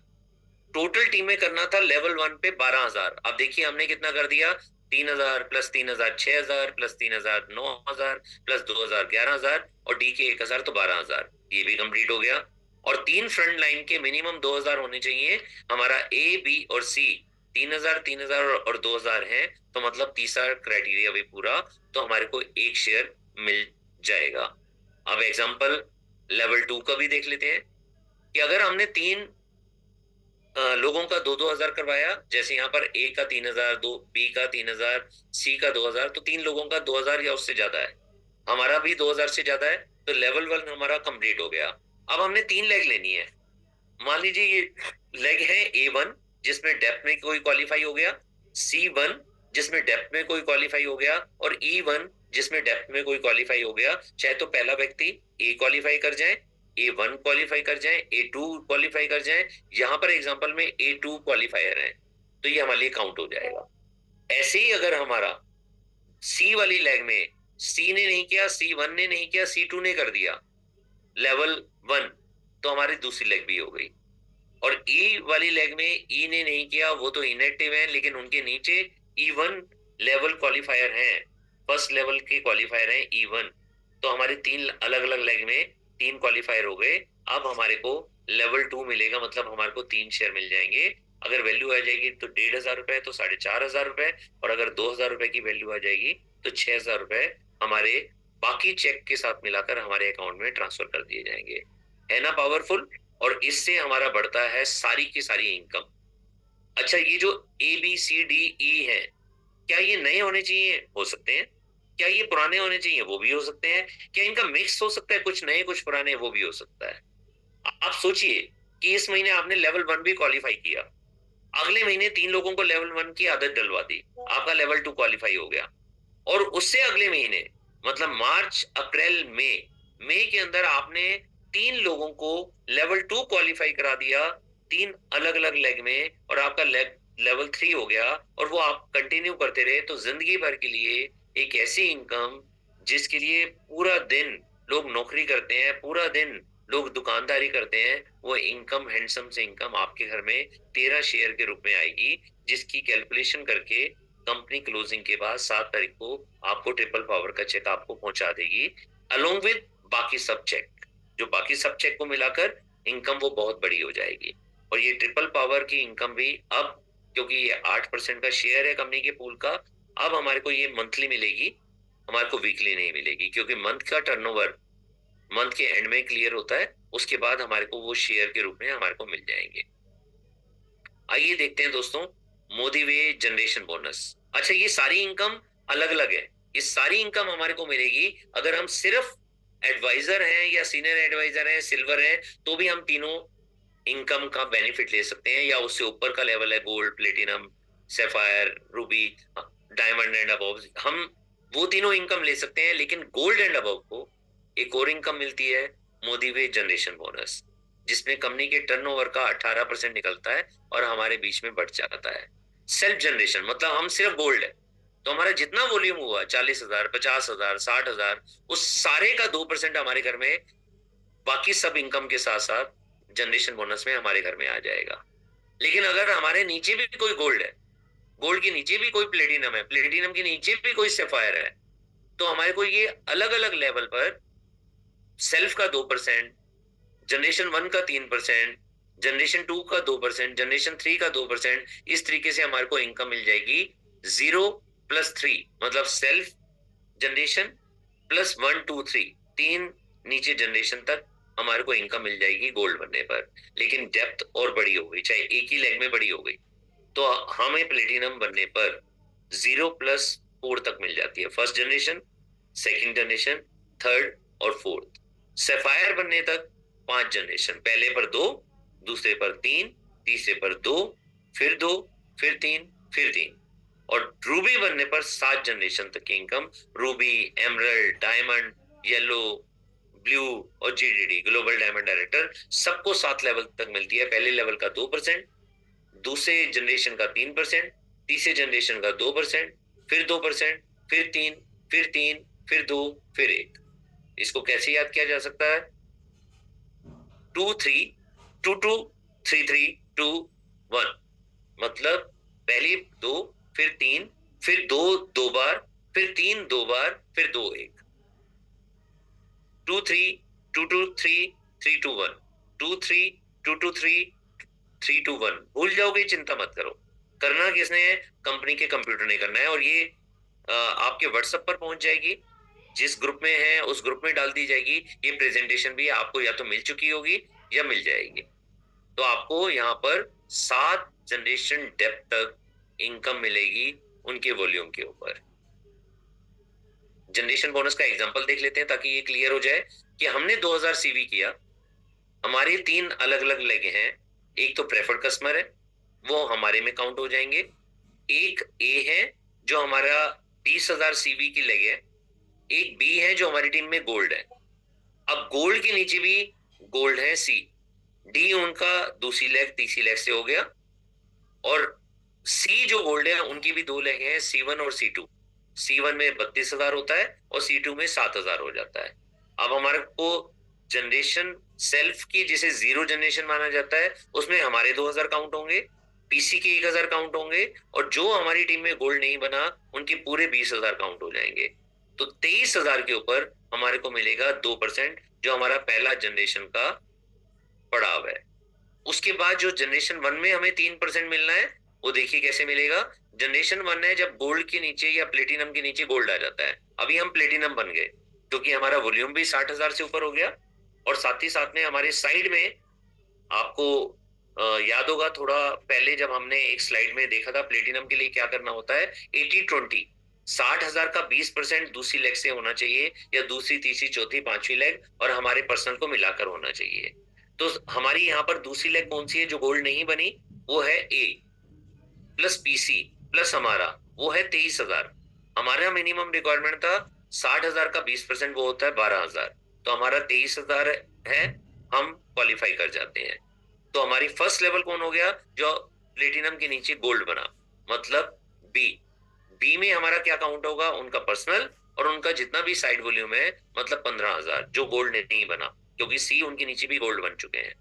टोटल टीम में करना था लेवल 1 पे 12,000। अब देखिए हमने कितना कर दिया, 3,000 प्लस 3,000 6,000 प्लस 3,000 9,000 प्लस 2,000 11,000 और डी के 1,000 तो 12,000। ये भी कंप्लीट हो गया। और 3 फ्रंट लाइन के मिनिमम 2,000 होने चाहिए। हमारा ए बी और सी 3,000 3,000 और 2,000 है, तो मतलब तीसरा क्राइटेरिया भी पूरा, तो हमारे को एक शेयर मिल जाएगा। अब एग्जांपल लेवल 2 का भी देख लेते हैं कि अगर हमने 3 लोगों का 2-2 हजार करवाया, जैसे यहाँ पर ए का 3,000, दो बी का 3,000, सी का 2,000, तो 3 लोगों का 2,000 या उससे ज्यादा है, हमारा भी 2,000 से ज्यादा है, तो लेवल 1 हमारा कंप्लीट हो गया। अब हमने 3 लेग लेनी है। मान लीजिए ये लेग है A1 जिसमें डेप्थ में कोई क्वालिफाई हो गया, C1 जिसमें डेप्थ में कोई क्वालिफाई हो गया और E1 जिसमें डेप्थ में कोई क्वालिफाई हो गया। चाहे तो पहला व्यक्ति A क्वालिफाई कर जाए, A1 क्वालिफाई कर जाए, A2 क्वालिफाई कर जाए। यहां पर एग्जांपल में A2 क्वालिफायर है, तो ये हमारे लिए काउंट हो जाएगा। ऐसे ही अगर हमारा C वाली लेग में C ने नहीं किया, C1 ने नहीं किया, C2 ने कर दिया लेवल 1, तो हमारी दूसरी लेग भी हो गई। और ई वाली लेग में ई ने नहीं किया, वो तो इनएक्टिव है, लेकिन उनके नीचे E1 लेवल क्वालिफायर हैं, फर्स्ट लेवल के क्वालिफायर हैं E1, तो हमारे 3 अलग-अलग लेग में 3 क्वालिफायर हो गए। अब हमारे को लेवल 2 मिलेगा, मतलब हमारे को 3 शेयर मिल जाएंगे। अगर वैल्यू आ जाएगी तो 1,500 रुपए, तो 4,500 रुपए, और अगर 2,000 रुपए की वैल्यू आ जाएगी तो 6,000 रुपए हमारे बाकी चेक के साथ मिलाकर हमारे अकाउंट में ट्रांसफर कर दिए जाएंगे। है ना पावरफुल? और इससे हमारा बढ़ता है सारी की सारी इनकम। अच्छा, ये जो A B C D E है, क्या ये नए होने चाहिए? हो सकते हैं। क्या ये पुराने होने चाहिए? वो भी हो सकते हैं। क्या इनका मिक्स हो सकता है, कुछ नए कुछ पुराने? वो भी हो सकता है। आप सोचिए कि इस महीने आपने लेवल 1 भी क्वालिफाई किया, अगले महीने 3 लोगों को लेवल 1 की आदत डलवा दी, आपका लेवल 2 क्वालिफाई हो गया। और उससे अगले महीने मतलब मार्च अप्रैल मई के अंदर आपने 3 लोगों को लेवल 2 क्वालिफाई करा दिया, 3 अलग-अलग लेग में, और आपका लेवल 3 हो गया, और वो आप कंटिन्यू करते रहे, तो जिंदगी भर के लिए एक ऐसी इनकम जिसके लिए पूरा दिन लोग नौकरी करते हैं, पूरा दिन लोग दुकानदारी करते हैं, वो इनकम, हैंडसम से इनकम आपके घर में 13 शेयर के रूप में आएगी, जिसकी कैलकुलेशन करके कंपनी क्लोजिंग के बाद 7 तारीख को आपको ट्रिपल पावर का चेक आपको पहुंचा देगी, अलोंग विद बाकी सब चेक। जो बाकी सब चेक को मिलाकर इनकम वो बहुत बड़ी हो जाएगी। और ये ट्रिपल पावर की इनकम भी अब, क्योंकि ये 8% का शेयर है कंपनी के पूल का, अब हमारे को ये मंथली मिलेगी, हमारे को वीकली नहीं मिलेगी, क्योंकि मंथ का टर्नओवर मंथ के एंड में क्लियर होता है, उसके बाद हमारे को वो शेयर के रूप में हमारे को मिल जाएंगे। आइए देखते हैं दोस्तों, मोदी वे जनरेशन बोनस। अच्छा, ये सारी इनकम अलग अलग है। ये सारी इनकम हमारे को मिलेगी अगर हम सिर्फ एडवाइजर हैं या सीनियर एडवाइजर हैं, सिल्वर है, तो भी हम तीनों इनकम का बेनिफिट ले सकते हैं। या उससे ऊपर का लेवल है gold, platinum, sapphire, Ruby, diamond and above, हम वो तीनों इनकम ले सकते हैं। लेकिन गोल्ड एंड अबव को एक और इनकम मिलती है, मोदी वे जनरेशन बोनस, जिसमें कंपनी के टर्नओवर का 18% निकलता है और हमारे बीच में बढ़ जाता है। सेल्फ जनरेशन मतलब हम सिर्फ गोल्ड है, तो हमारा जितना वॉल्यूम हुआ 40,000, 50,000, 60,000, उस सारे का 2% हमारे घर में बाकी सब इनकम के साथ साथ जनरेशन बोनस में हमारे घर में आ जाएगा। लेकिन अगर हमारे नीचे भी कोई गोल्ड है, गोल्ड के नीचे भी कोई प्लेटिनम है, प्लेटिनम के नीचे भी कोई सैफायर है, तो हमारे को ये अलग अलग लेवल पर सेल्फ का 2%, जनरेशन 1 का 3%, जनरेशन 2 का 2%, जनरेशन 3 का 2%, इस तरीके से हमारे को इनकम मिल जाएगी 0+3, मतलब सेल्फ जनरेशन प्लस 1 2 3, तीन नीचे जनरेशन तक हमारे को इनकम मिल जाएगी गोल्ड बनने पर। लेकिन डेप्थ और बड़ी हो गई, चाहे एक ही लेग में बड़ी हो गई, तो हमें प्लेटिनम बनने पर 0+4 तक मिल जाती है, first generation, second generation, third और फोर्थ। सैफायर बनने तक 5 जनरेशन, पहले पर 2, दूसरे पर 3, तीसरे पर 2, फिर 2, फिर 3, फिर 3, और रूबी बनने पर 7 जनरेशन तक की income, Ruby, emerald, diamond, yellow, blue और जीडीडी, ग्लोबल डायमंड डायरेक्टर, सबको 7 लेवल तक मिलती है। पहले लेवल का 2%, दूसरे जनरेशन का 3%, तीसरे जनरेशन का 2%, फिर 2%, फिर 3, फिर 3, फिर 2, फिर 1। इसको कैसे याद किया जा सकता है? 2 3 2 2 3 3 2 1, मतलब पहली 2, फिर 3, फिर 2 2 बार, फिर 3 2 बार, फिर 2 1, 2 3 2 2 3 3 2 1, 2 3 2 2 3 3 2 1। भूल जाओगे, चिंता मत करो। करना किसने है? कंपनी के कंप्यूटर ने करना है, और ये आपके व्हाट्सएप पर पहुंच जाएगी, जिस ग्रुप में है उस ग्रुप में डाल दी जाएगी। ये प्रेजेंटेशन भी आपको या तो मिल चुकी होगी या मिल जाएगी। तो आपको यहाँ पर 7 जनरेशन डेप्थ तक इनकम मिलेगी उनके वॉल्यूम के ऊपर। जनरेशन बोनस का एग्जांपल देख लेते हैं ताकि ये क्लियर हो जाए कि हमने 2000 सीवी किया, हमारे 3 अलग अलग लेग हैं। एक तो प्रेफर्ड कस्टमर है, वो हमारे में काउंट हो जाएंगे। एक ए है जो हमारा 20,000 सीवी की लेग है। एक बी है जो हमारी टीम में गोल्ड है। अब गोल्ड के नीचे भी गोल्ड है सी, डी उनका दूसरी लेग तीसरी लेग से हो गया, और सी जो गोल्ड है उनकी भी 2 लेग है, C1 और C2। C1 में 32,000 होता है और C2 में 7,000 हो जाता है। अब हमारे को जनरेशन सेल्फ की जिसे 0 जनरेशन माना जाता है, उसमें हमारे 2,000 काउंट होंगे, पीसी के 1,000 काउंट होंगे, और जो हमारी टीम में गोल्ड नहीं बना उनके पूरे 20,000 काउंट हो जाएंगे। तो 23,000 के ऊपर हमारे को मिलेगा 2%, जो हमारा पहला जनरेशन का पड़ाव है। उसके बाद जो जनरेशन 1 में हमें 3% मिलना है, वो देखिए कैसे मिलेगा। जनरेशन 1 है जब गोल्ड के नीचे या प्लेटिनम के नीचे गोल्ड आ जाता है। अभी हम प्लेटिनम बन गए क्योंकि हमारा वॉल्यूम भी 60,000 से ऊपर हो गया, और साथ ही साथ में हमारे साइड में आपको याद होगा थोड़ा पहले जब हमने एक स्लाइड में देखा था प्लेटिनम के लिए क्या करना होता है, 80-20, 60,000 का 20% दूसरी लेग से होना चाहिए, या दूसरी तीसरी चौथी पांचवी लेग और हमारे पर्सनल को मिलाकर होना चाहिए। तो हमारी यहाँ पर दूसरी लेग कौन सी है जो गोल्ड नहीं बनी? वो है ए प्लस पीसी प्लस हमारा, वो है 23,000। हमारा मिनिमम रिक्वायरमेंट था 60,000 का 20%, वो होता है 12,000। तो हमारा 23,000 है, हम क्वालिफाई कर जाते हैं। तो हमारी फर्स्ट लेवल कौन हो गया? जो प्लेटिनम के नीचे गोल्ड बना, मतलब बी। बी में हमारा क्या काउंट होगा? उनका पर्सनल और उनका जितना भी साइड वॉल्यूम है, मतलब 15,000 जो गोल्ड नहीं बना, क्योंकि सी उनके नीचे भी गोल्ड बन चुके हैं।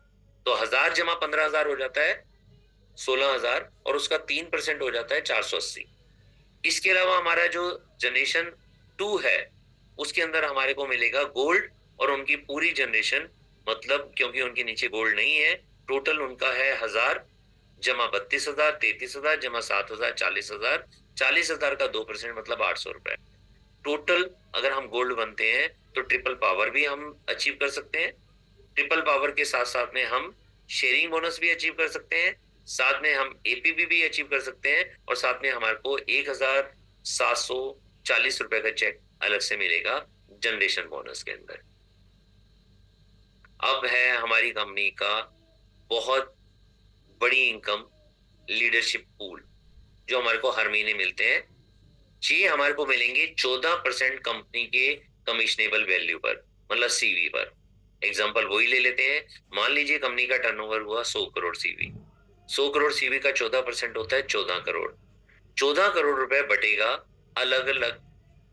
तो 1000 जमा 15,000 हो जाता है 16,000, और उसका 3% हो जाता है 480। इसके अलावा हमारा जो जनरेशन 2 है उसके अंदर हमारे को मिलेगा गोल्ड और उनकी पूरी जनरेशन, मतलब क्योंकि उनके नीचे गोल्ड नहीं है, टोटल उनका है 1000 जमा 32,000, 33,000 जमा 7,000, 40,000। 40,000 का 2% मतलब 800 रुपए। टोटल अगर हम गोल्ड बनते हैं तो ट्रिपल पावर भी हम अचीव कर सकते हैं। ट्रिपल पावर के साथ साथ में हम शेयरिंग बोनस भी अचीव कर सकते हैं, साथ में हम एपीबी भी अचीव कर सकते हैं, और साथ में हमारे को 1,740 रुपए का चेक अलग से मिलेगा जनरेशन बोनस के अंदर। अब है हमारी कंपनी का बहुत बड़ी इनकम लीडरशिप पूल, जो हमारे को हर महीने मिलते हैं। ये हमारे को मिलेंगे 14% कंपनी के कमिश्नेबल वैल्यू पर, मतलब सीवी पर। एग्जांपल वही ले लेते हैं, मान लीजिए कंपनी का टर्नओवर हुआ 100 करोड़ सीवी। 100 करोड़ सीवी का 14% होता है 14 करोड़। 14 करोड़ रुपए बटेगा अलग अलग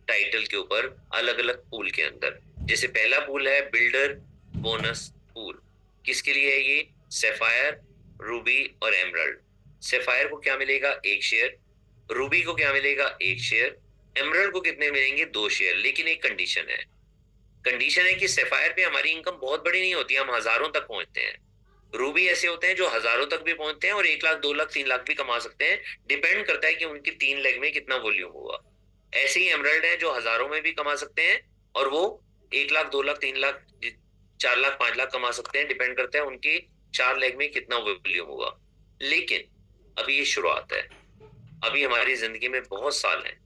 टाइटल के ऊपर, अलग अलग पूल के अंदर। जैसे पहला पूल है बिल्डर बोनस पूल। किसके लिए है ये? सैफायर, रूबी और एमरल्ड। सैफायर को क्या मिलेगा? 1 शेयर। रूबी को क्या मिलेगा? 1 शेयर। एमरल्ड को कितने मिलेंगे? 2 शेयर। लेकिन एक कंडीशन है, कंडीशन है कि सैफायर पे हमारी इनकम बहुत बड़ी नहीं होती, हम हजारों तक पहुंचते हैं। रूबी ऐसे होते हैं जो हजारों तक भी पहुंचते हैं और 1 लाख, 2 लाख, 3 लाख भी कमा सकते हैं। डिपेंड करता है कि उनकी 3 लेग में कितना वॉल्यूम हुआ। ऐसे ही एमरल्ड है जो हजारों में भी कमा सकते हैं और वो 1 लाख, 2 लाख, 3 लाख, 4 लाख, 5 लाख कमा सकते हैं। डिपेंड करता है उनकी 4 लेग में कितना वॉल्यूम हुआ। लेकिन अभी ये शुरुआत है, अभी हमारी जिंदगी में बहुत साल हैं।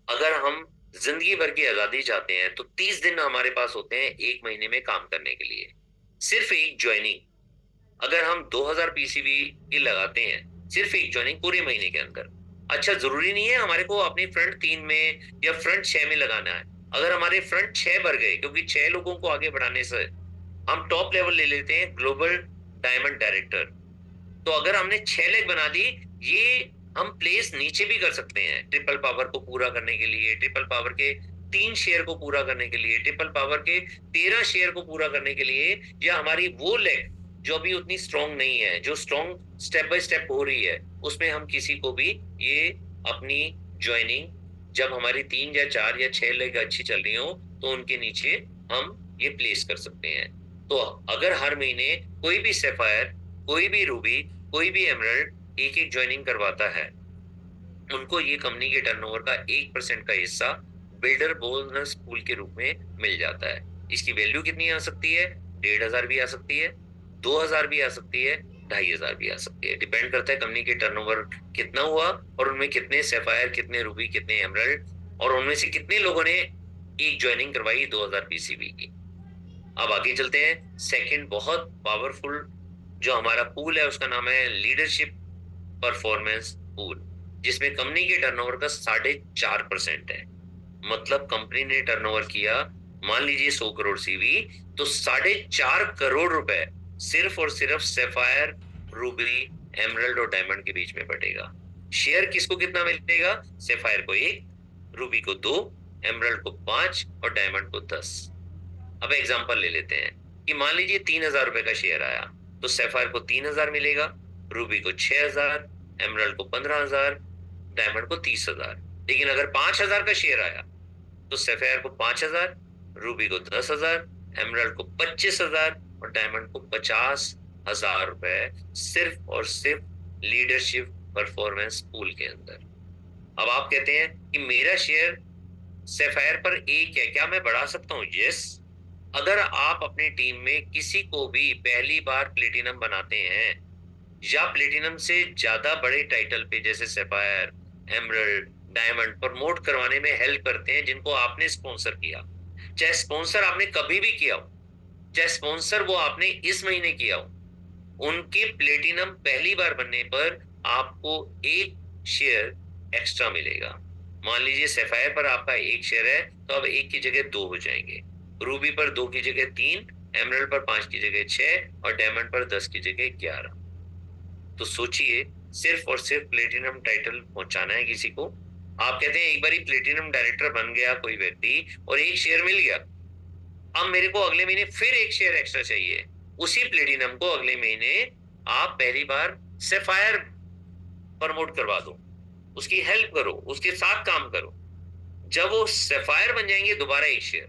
अगर हम जिंदगी भर की आजादी चाहते हैं तो 30 दिन हमारे पास होते हैं 1 महीने में काम करने के लिए। सिर्फ एक ज्वाइनिंग, अगर हम 2000 पीसीबी की लगाते हैं, सिर्फ एक ज्वाइनिंग पूरे महीने के अंदर। अच्छा, जरूरी नहीं है हमारे को अपनी फ्रंट 3 में या फ्रंट 6 में लगाना है। अगर हमारे फ्रंट 6 भर गए, क्योंकि 6 लोगों को आगे बढ़ाने से हम टॉप लेवल ले लेते हैं, ग्लोबल डायमंड डायरेक्टर। तो अगर हमने 6 लेग बना दी, ये हम प्लेस नीचे भी कर सकते हैं ट्रिपल पावर को पूरा करने के लिए, ट्रिपल पावर के 3 शेयर को पूरा करने के लिए, ट्रिपल पावर के 13 शेयर को पूरा करने के लिए, या हमारी वो लेग जो अभी उतनी स्ट्रांग नहीं है, जो स्ट्रांग स्टेप बाय स्टेप हो रही है, उसमें हम किसी को भी ये अपनी ज्वाइनिंग, जब हमारी 3 या 4 या 6 लेग अच्छी चल रही हो तो उनके नीचे हम ये प्लेस कर सकते हैं। तो अगर हर महीने कोई भी सैफायर, कोई भी रूबी, कोई भी एमरल्ड एक एक ज्वाइनिंग करवाता है, उनको ये कंपनी के टर्नओवर का 1% का हिस्सा बिल्डर बोनस पूल के रूप में मिल जाता है। इसकी वैल्यू कितनी आ सकती है? 1,500 भी आ सकती है, 2,000 भी आ सकती है, 2,500 भी आ सकती है। डिपेंड करता है कंपनी के टर्नओवर कितना हुआ और उनमें कितने सैफायर, कितने रूबी, कितने एमरल्ड, और उनमें से कितने लोगों ने एक ज्वाइनिंग करवाई 2000 पीसीबी की। अब आगे चलते हैं। सेकंड बहुत पावरफुल जो हमारा पूल है उसका नाम है लीडरशिप परफॉर्मेंस पूल, जिसमें कंपनी के टर्नओवर का 4.5% है। मतलब कंपनी ने टर्नओवर किया, मान लीजिए 100 करोड़ सीवी, तो 4.5 करोड़ रुपए सिर्फ और सिर्फ सैफायर, रूबी, एमरल्ड और डायमंड के बीच में बटेगा। शेयर किसको कितना मिलेगा? सैफायर को 1, रूबी को 2, एमरल्ड को 5 और डायमंड को 10। अब एग्जांपल ले लेते हैं कि मान लीजिए 3,000 रुपए का शेयर आया, तो सैफायर को 3,000 मिलेगा, रूबी को 6,000, एमरल्ड को 15,000, डायमंड को 30,000। लेकिन अगर 5,000 का शेयर आया तो सैफायर को 5,000, रूबी को 10,000, एमरल्ड को 25,000 और डायमंड को 50,000 रुपए, सिर्फ और सिर्फ लीडरशिप परफॉर्मेंस पूल के अंदर। अब आप कहते हैं कि मेरा शेयर सैफायर पर 1 है, क्या मैं बढ़ा सकता हूं? यस। अगर आप अपनी टीम में किसी को भी पहली बार प्लेटिनम बनाते हैं या प्लेटिनम से ज्यादा बड़े टाइटल पे जैसे सैफायर, एमरल्ड, डायमंड प्रमोट करवाने में हेल्प करते हैं, जिनको आपने स्पॉन्सर किया, चाहे स्पॉन्सर आपने कभी भी किया हो, चाहे स्पॉन्सर वो आपने इस महीने किया हो, उनके प्लेटिनम पहली बार बनने पर आपको 1 शेयर एक्स्ट्रा मिलेगा। मान लीजिए सैफायर पर आपका 1 शेयर है, तो अब 1 की जगह 2 हो जाएंगे, रूबी पर 2 की जगह 3, एमरल्ड पर 5 की जगह 6 और डायमंड पर 10 की जगह 11। तो सोचिए, सिर्फ और सिर्फ प्लेटिनम टाइटल पहुंचाना है किसी को। आप कहते हैं एक बार प्लेटिनम डायरेक्टर बन गया कोई व्यक्ति और 1 शेयर मिल गया, अब मेरे को अगले महीने फिर 1 शेयर एक्स्ट्रा चाहिए। उसी प्लेटिनम को अगले महीने आप पहली बार सैफायर प्रमोट करवा दो, उसकी हेल्प करो, उसके साथ काम करो। जब वो सैफायर बन जाएंगे दोबारा 1 शेयर,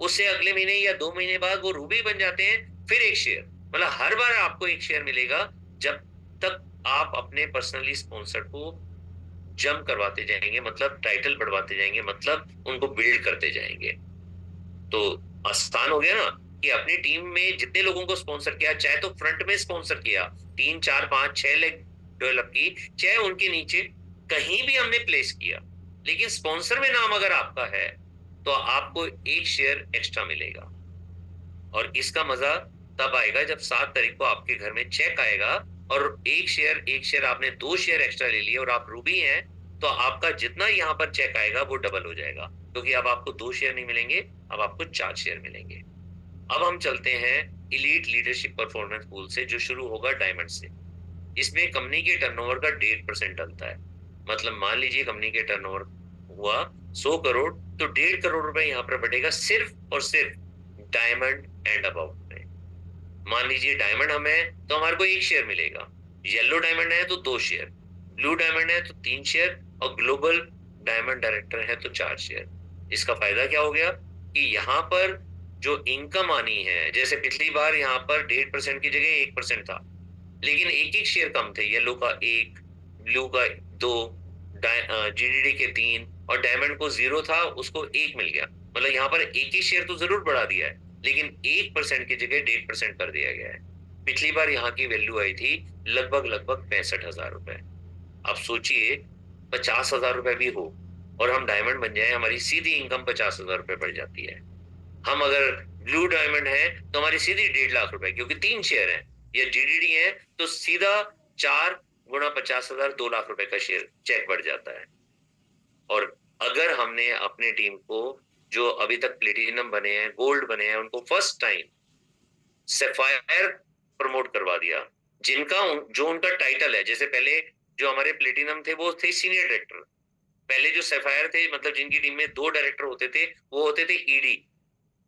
उससे अगले महीने या 2 महीने बाद वो रूबी बन जाते हैं, फिर 1 शेयर। मतलब हर बार आपको 1 शेयर मिलेगा जब तक आप अपने पर्सनली स्पॉन्सर को जम करवाते जाएंगे, मतलब टाइटल बढ़वाते जाएंगे, मतलब उनको बिल्ड करते जाएंगे। तो आसान हो गया ना कि अपनी टीम में जितने लोगों को स्पॉन्सर किया, चाहे तो फ्रंट में स्पॉन्सर किया, 3, 4, 5, 6 लेग डेवलप की, चाहे उनके नीचे कहीं भी हमने प्लेस किया, लेकिन स्पॉन्सर में नाम अगर आपका है तो आपको 1 शेयर एक्स्ट्रा मिलेगा। और इसका मजा तब आएगा जब 7 तारीख को आपके घर में चेक आएगा और 1 शेयर आपने 2 शेयर एक्स्ट्रा ले लिए और आप रूबी हैं, तो आपका जितना यहाँ पर चेक आएगा वो डबल हो जाएगा, क्योंकि अब आपको 2 शेयर नहीं मिलेंगे, अब आपको 4 शेयर मिलेंगे। अब हम चलते हैं इलीट लीडरशिप परफॉर्मेंस पूल से, जो शुरू होगा डायमंड से। इसमें कंपनी के टर्नओवर का 1.5% डलता है। मतलब मान लीजिए कंपनी के टर्नओवर हुआ 100 करोड़, तो 1.5 करोड़ रुपए यहाँ पर बढ़ेगा सिर्फ और सिर्फ डायमंड एंड अबाउट में। मान लीजिए डायमंड हम है तो हमारे को 1 शेयर मिलेगा, येलो डायमंड है तो 2 शेयर, ब्लू डायमंड है तो 3 शेयर और ग्लोबल डायमंड डायरेक्टर है तो 4 शेयर। इसका फायदा क्या हो गया कि यहाँ पर जो इनकम आनी है, जैसे पिछली बार यहाँ पर 1.5% की जगह 1% था, लेकिन एक एक शेयर कम थे। येलो का 1, ब्लू का 2, जीडीडी के 3 और डायमंड को 0 था, उसको 1 मिल गया। मतलब यहाँ पर एक ही शेयर तो जरूर बढ़ा दिया है, लेकिन 1% की जगह 1.5% कर दिया गया है। पिछली बार यहाँ की वैल्यू आई थी लगभग लगभग 65,000 रुपए। आप सोचिए 50,000 रुपए भी हो और हम डायमंड बन जाए, हमारी सीधी इनकम 50,000 रुपए बढ़ जाती है। हम अगर ब्लू डायमंड है तो हमारी सीधी 1.5 लाख रुपए, क्योंकि 3 शेयर है या जीडीडी है, तो सीधा 4 गुणा 50,000, 2 लाख रुपए का शेयर चेक बढ़ जाता है। और अगर हमने अपने टीम को, जो अभी तक प्लेटिनम बने हैं, गोल्ड बने हैं, उनको फर्स्ट टाइम सैफायर प्रमोट करवा दिया, जो उनका टाइटल है, जैसे पहले जो हमारे प्लेटिनम थे वो थे सीनियर डायरेक्टर, पहले जो सैफायर थे, मतलब जिनकी टीम में 2 डायरेक्टर होते थे, वो होते थे ईडी।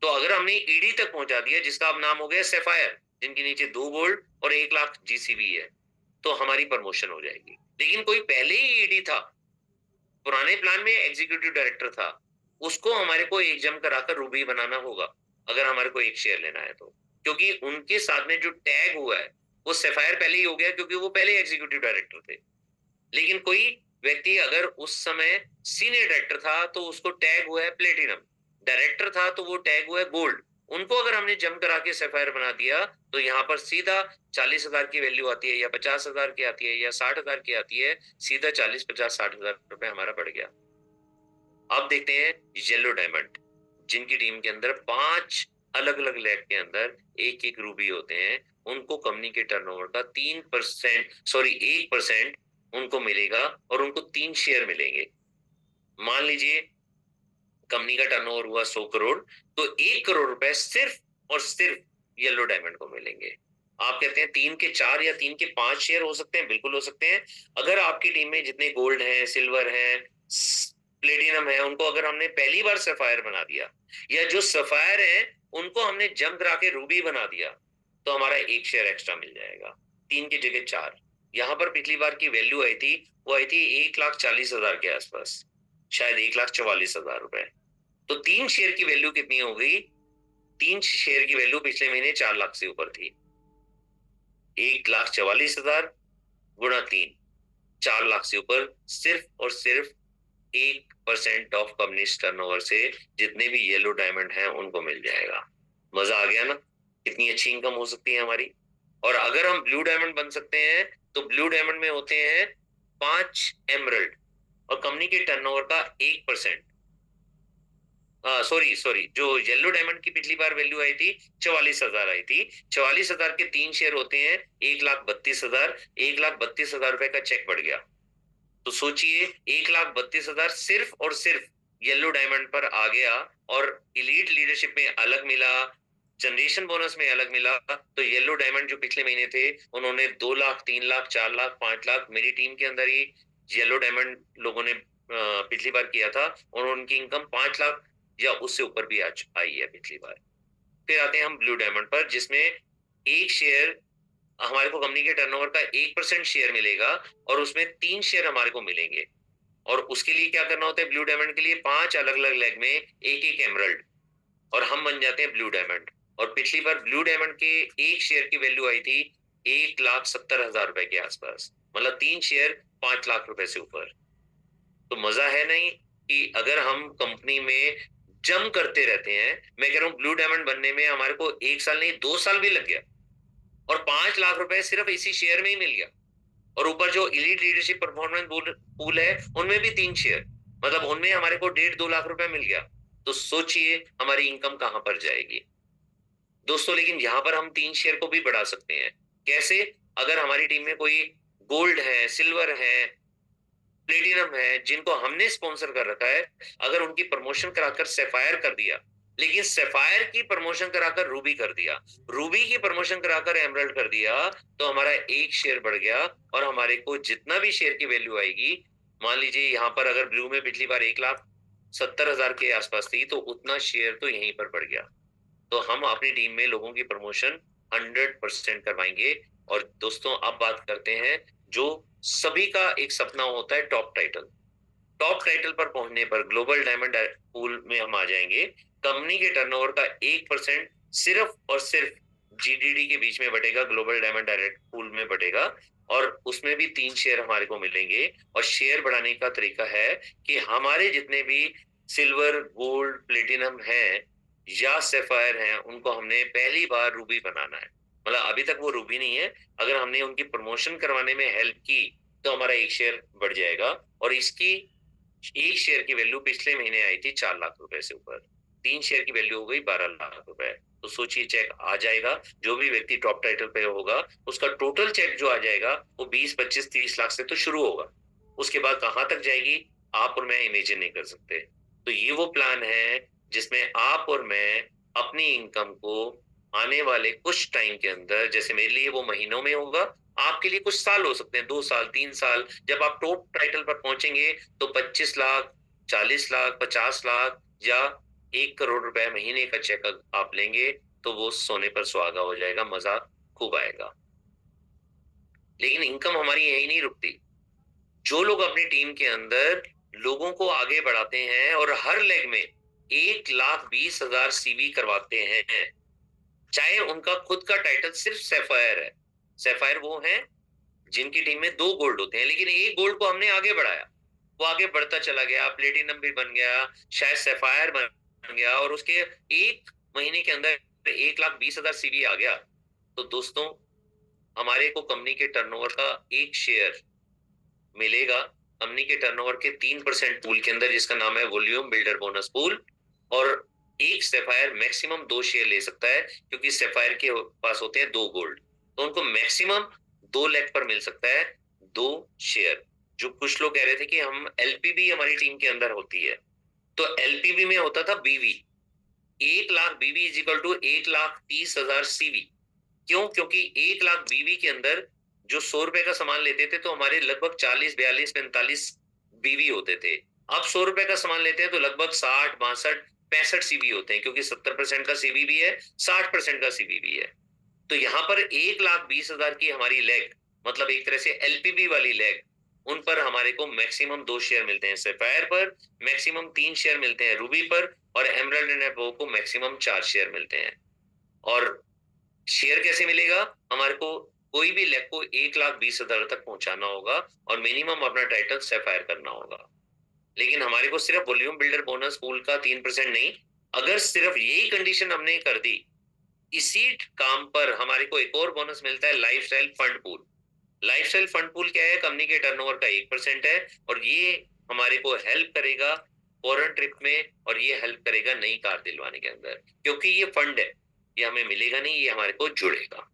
तो अगर हमने ईडी तक पहुंचा दिया, जिसका अब नाम हो गया सैफायर, जिनके नीचे 2 गोल्ड और 1 लाख जीसीबी है, तो हमारी प्रमोशन हो जाएगी। लेकिन कोई पहले ही ईडी था, पुराने प्लान में एग्जीक्यूटिव डायरेक्टर था, उसको हमारे को एक जम कराकर रूबी बनाना होगा अगर हमारे को एक शेयर लेना है तो, क्योंकि उनके साथ में जो टैग हुआ है वो सैफायर पहले ही हो गया, क्योंकि वो पहले एग्जीक्यूटिव डायरेक्टर थे। लेकिन कोई व्यक्ति अगर उस समय सीनियर डायरेक्टर था तो उसको टैग हुआ है प्लेटिनम, डायरेक्टर था तो वो टैग हुआ है गोल्ड। उनको अगर हमने जम करा के सैफायर बना दिया तो यहाँ पर सीधा 40,000 की वैल्यू आती है, या 50,000 की आती है, या 60,000 की आती है, सीधा 40, 50, 60,000 रुपए हमारा बढ़ गया। अब देखते हैं येलो डायमंड, जिनकी टीम के अंदर 5 अलग अलग लेग के अंदर एक एक रूबी होते हैं। उनको कंपनी के टर्नओवर का 3%, सॉरी 1% उनको मिलेगा और उनको 3 शेयर मिलेंगे। मान लीजिए कंपनी का टर्नओवर हुआ 100 करोड़, तो 1 करोड़ रुपए सिर्फ और सिर्फ येलो डायमंड को मिलेंगे। आप कहते हैं 3 के 4 या 3 के 5 शेयर हो सकते हैं, बिल्कुल हो सकते हैं। अगर आपकी टीम में जितने गोल्ड हैं, सिल्वर हैं, प्लेटिनम है, उनको अगर हमने पहली बार सफायर बना दिया, या जो सफायर है उनको हमने जम करा के रूबी बना दिया, तो हमारा 1 शेयर एक्स्ट्रा मिल जाएगा, 3 की जगह 4। यहाँ पर पिछली बार की वैल्यू आई थी, वो आई थी 1,40,000 के आसपास, शायद 1,44,000 रुपए। तो 3 शेयर की वैल्यू कितनी हो गई? 3 शेयर की वैल्यू पिछले महीने 4 लाख से ऊपर थी। 1,44,000 गुणा 3, 4 लाख से ऊपर, सिर्फ और सिर्फ 1% ऑफ कंपनी टर्नओवर से जितने भी येलो डायमंड हैं उनको मिल जाएगा। मजा आ गया ना? कितनी अच्छी इनकम हो सकती है हमारी। और अगर हम ब्लू डायमंड बन सकते हैं तो ब्लू डायमंड में होते हैं 5 एमरल्ड और कंपनी के टर्नओवर का 1%। सॉरी, जो येलो डायमंड की पिछली बार वैल्यू आई थी 44,000 आई थी, 44,000 के 3 शेयर होते हैं 1,32,000, 1,32,000 रुपए का चेक बढ़ गया। तो सोचिए 1,32,000 सिर्फ और सिर्फ येलो डायमंड पर आ गया, और इलीट लीडरशिप में अलग मिला, जनरेशन बोनस में अलग मिला। तो येलो डायमंड जो पिछले महीने थे उन्होंने 2 लाख, 3 लाख, 4 लाख, 5 लाख, मेरी टीम के अंदर ही येलो डायमंड लोगों ने पिछली बार किया था, और उनकी इनकम 5 लाख या उससे ऊपर भी आई है पिछली बार। फिर आते हैं हम ब्लू डायमंड पर, जिसमें एक शेयर हमारे को कंपनी के टर्नओवर का 1% शेयर मिलेगा, और उसमें 3 शेयर हमारे को मिलेंगे। और उसके लिए क्या करना होता है? ब्लू डायमंड के लिए 5 अलग अलग लेग में एक एक एमरल्ड, और हम बन जाते हैं ब्लू डायमंड। और पिछली बार ब्लू डायमंड के एक शेयर की वैल्यू आई थी 1,70,000 रुपए के आसपास, मतलब 3 शेयर 5 लाख रुपए से ऊपर। तो मजा है नहीं कि अगर हम कंपनी में जम करते रहते हैं। मैं कह रहा हूं ब्लू डायमंड बनने में हमारे को 1 साल नहीं 2 साल भी लग गया, और 5 लाख रुपए सिर्फ इसी शेयर में ही मिल गया। और ऊपर जो इलीट लीडरशिप परफॉर्मेंस पूल है उनमें भी 3 शेयर, मतलब उनमें हमारे को 1.5-2 लाख रुपए मिल गया। तो सोचिए हमारी इनकम कहां पर जाएगी दोस्तों। लेकिन यहां पर हम 3 शेयर को भी बढ़ा सकते हैं। कैसे? अगर हमारी टीम में कोई गोल्ड है, सिल्वर है, प्लेटिनम है, जिनको हमने स्पॉन्सर कर रखा है, अगर उनकी प्रमोशन कराकर सैफायर कर दिया, लेकिन सैफायर की प्रमोशन कराकर रूबी कर दिया, रूबी की प्रमोशन कराकर एमरल्ड कर दिया, तो हमारा 1 शेयर बढ़ गया, और हमारे को जितना भी शेयर की वैल्यू आएगी, मान लीजिए यहाँ पर अगर ब्लू में पिछली बार 1,70,000 के आसपास थी, तो उतना शेयर तो यहीं पर बढ़ गया। तो हम अपनी टीम में लोगों की प्रमोशन 100% करवाएंगे। और दोस्तों अब बात करते हैं जो सभी का एक सपना होता है, टॉप टाइटल। टॉप टाइटल पर पहुंचने पर ग्लोबल डायमंड पूल में हम आ जाएंगे। कंपनी के टर्नओवर का 1% सिर्फ और सिर्फ जीडीडी के बीच में बटेगा, ग्लोबल डायमंड डायरेक्ट पूल में बटेगा, और उसमें भी 3 शेयर हमारे को मिलेंगे। और शेयर बढ़ाने का तरीका है कि हमारे जितने भी सिल्वर, गोल्ड, प्लेटिनम है या सैफायर हैं, उनको हमने पहली बार रूबी बनाना है। मतलब अभी तक वो रूबी नहीं है, अगर हमने उनकी प्रमोशन करवाने में हेल्प की तो हमारा 1 शेयर बढ़ जाएगा। और इसकी 1 शेयर की वैल्यू पिछले महीने आई थी 4 लाख रुपए से ऊपर, 3 शेयर की वैल्यू हो गई 12 लाख रुपए। तो सोचिए, चेक आ जाएगा, जो भी व्यक्ति टॉप टाइटल पे होगा उसका टोटल चेक जो आ जाएगा वो 20, 25, 30 लाख से तो शुरू होगा। उसके बाद कहां तक जाएगी आप और मैं इमेजिन नहीं कर सकते। तो ये वो प्लान है जिसमें आप और मैं अपनी इनकम को आने वाले कुछ टाइम के अंदर, जैसे मेरे लिए वो महीनों में होगा, आपके लिए कुछ साल हो सकते हैं, 2 साल, 3 साल, जब आप टॉप टाइटल पर पहुंचेंगे तो 25 लाख, 40 लाख, 50 लाख या 1 करोड़ रुपए महीने का चेक आप लेंगे तो वो सोने पर सुहागा हो जाएगा, मजा खूब आएगा। लेकिन इनकम हमारी यही नहीं रुकती। जो लोग अपनी टीम के अंदर लोगों को आगे बढ़ाते हैं और हर लेग में 1,20,000 सीवी करवाते हैं, चाहे उनका खुद का टाइटल सिर्फ सैफायर है। सैफायर वो हैं जिनकी टीम में 2 गोल्ड होते हैं, लेकिन एक गोल्ड को हमने आगे बढ़ाया, वो आगे बढ़ता चला गया, प्लेटिनम भी बन गया, शायद सैफायर बन गया, और उसके 1 महीने के अंदर 1,20,000 सीवी आ गया। तो दोस्तों, हमारे को कंपनी के टर्नओवर का 1 शेयर मिलेगा, कंपनी के टर्नओवर के 3% पूल के अंदर, जिसका नाम है वॉल्यूम बिल्डर बोनस पूल। और एक सैफायर मैक्सिमम 2 शेयर ले सकता है, क्योंकि सैफायर के पास होते हैं 2 गोल्ड, तो उनको मैक्सिमम 2 लाख पर मिल सकता है 2 शेयर। जो कुछ लोग कह रहे थे कि हम एलपीबी हमारी टीम के अंदर होती है, तो एलपीबी में होता था बीवी, 1 लाख बीवी इज इक्वल टू 1,30,000 सीवी। क्यों? क्योंकि 1 लाख बीवी के अंदर जो 100 रुपए का सामान लेते थे तो हमारे लगभग 40, 42, 45 बीवी होते थे। अब 100 रुपए का सामान लेते हैं तो लगभग 60, 62, 65 सीवी होते हैं, क्योंकि 70% का सीवी भी है, 60% का सीवी भी है। तो यहाँ पर 1,20,000 की हमारी लेग, मतलब एक तरह से एलपीबी वाली लेग, उन पर हमारे को मैक्सिमम 2 शेयर मिलते हैं सैफायर पर, मैक्सिमम 3 शेयर मिलते हैं रूबी पर, और एमराल्ड एंड अबोव को मैक्सिमम 4 शेयर मिलते हैं। और शेयर कैसे मिलेगा? हमारे को कोई भी लेग को 1,20,000 तक पहुंचाना होगा और मिनिमम अपना टाइटल सैफायर करना होगा। लेकिन हमारे को सिर्फ वॉल्यूम बिल्डर बोनस पूल का 3% नहीं, अगर सिर्फ यही कंडीशन हमने कर दी, इसी काम पर हमारे को एक और बोनस मिलता है, lifestyle fund pool. Lifestyle fund pool क्या है? कंपनी के टर्नओवर का 1% है, और ये हमारे को हेल्प करेगा फॉरेन ट्रिप में, और ये हेल्प करेगा नई कार दिलवाने के अंदर, क्योंकि ये फंड है, ये हमें मिलेगा नहीं, ये हमारे को जुड़ेगा।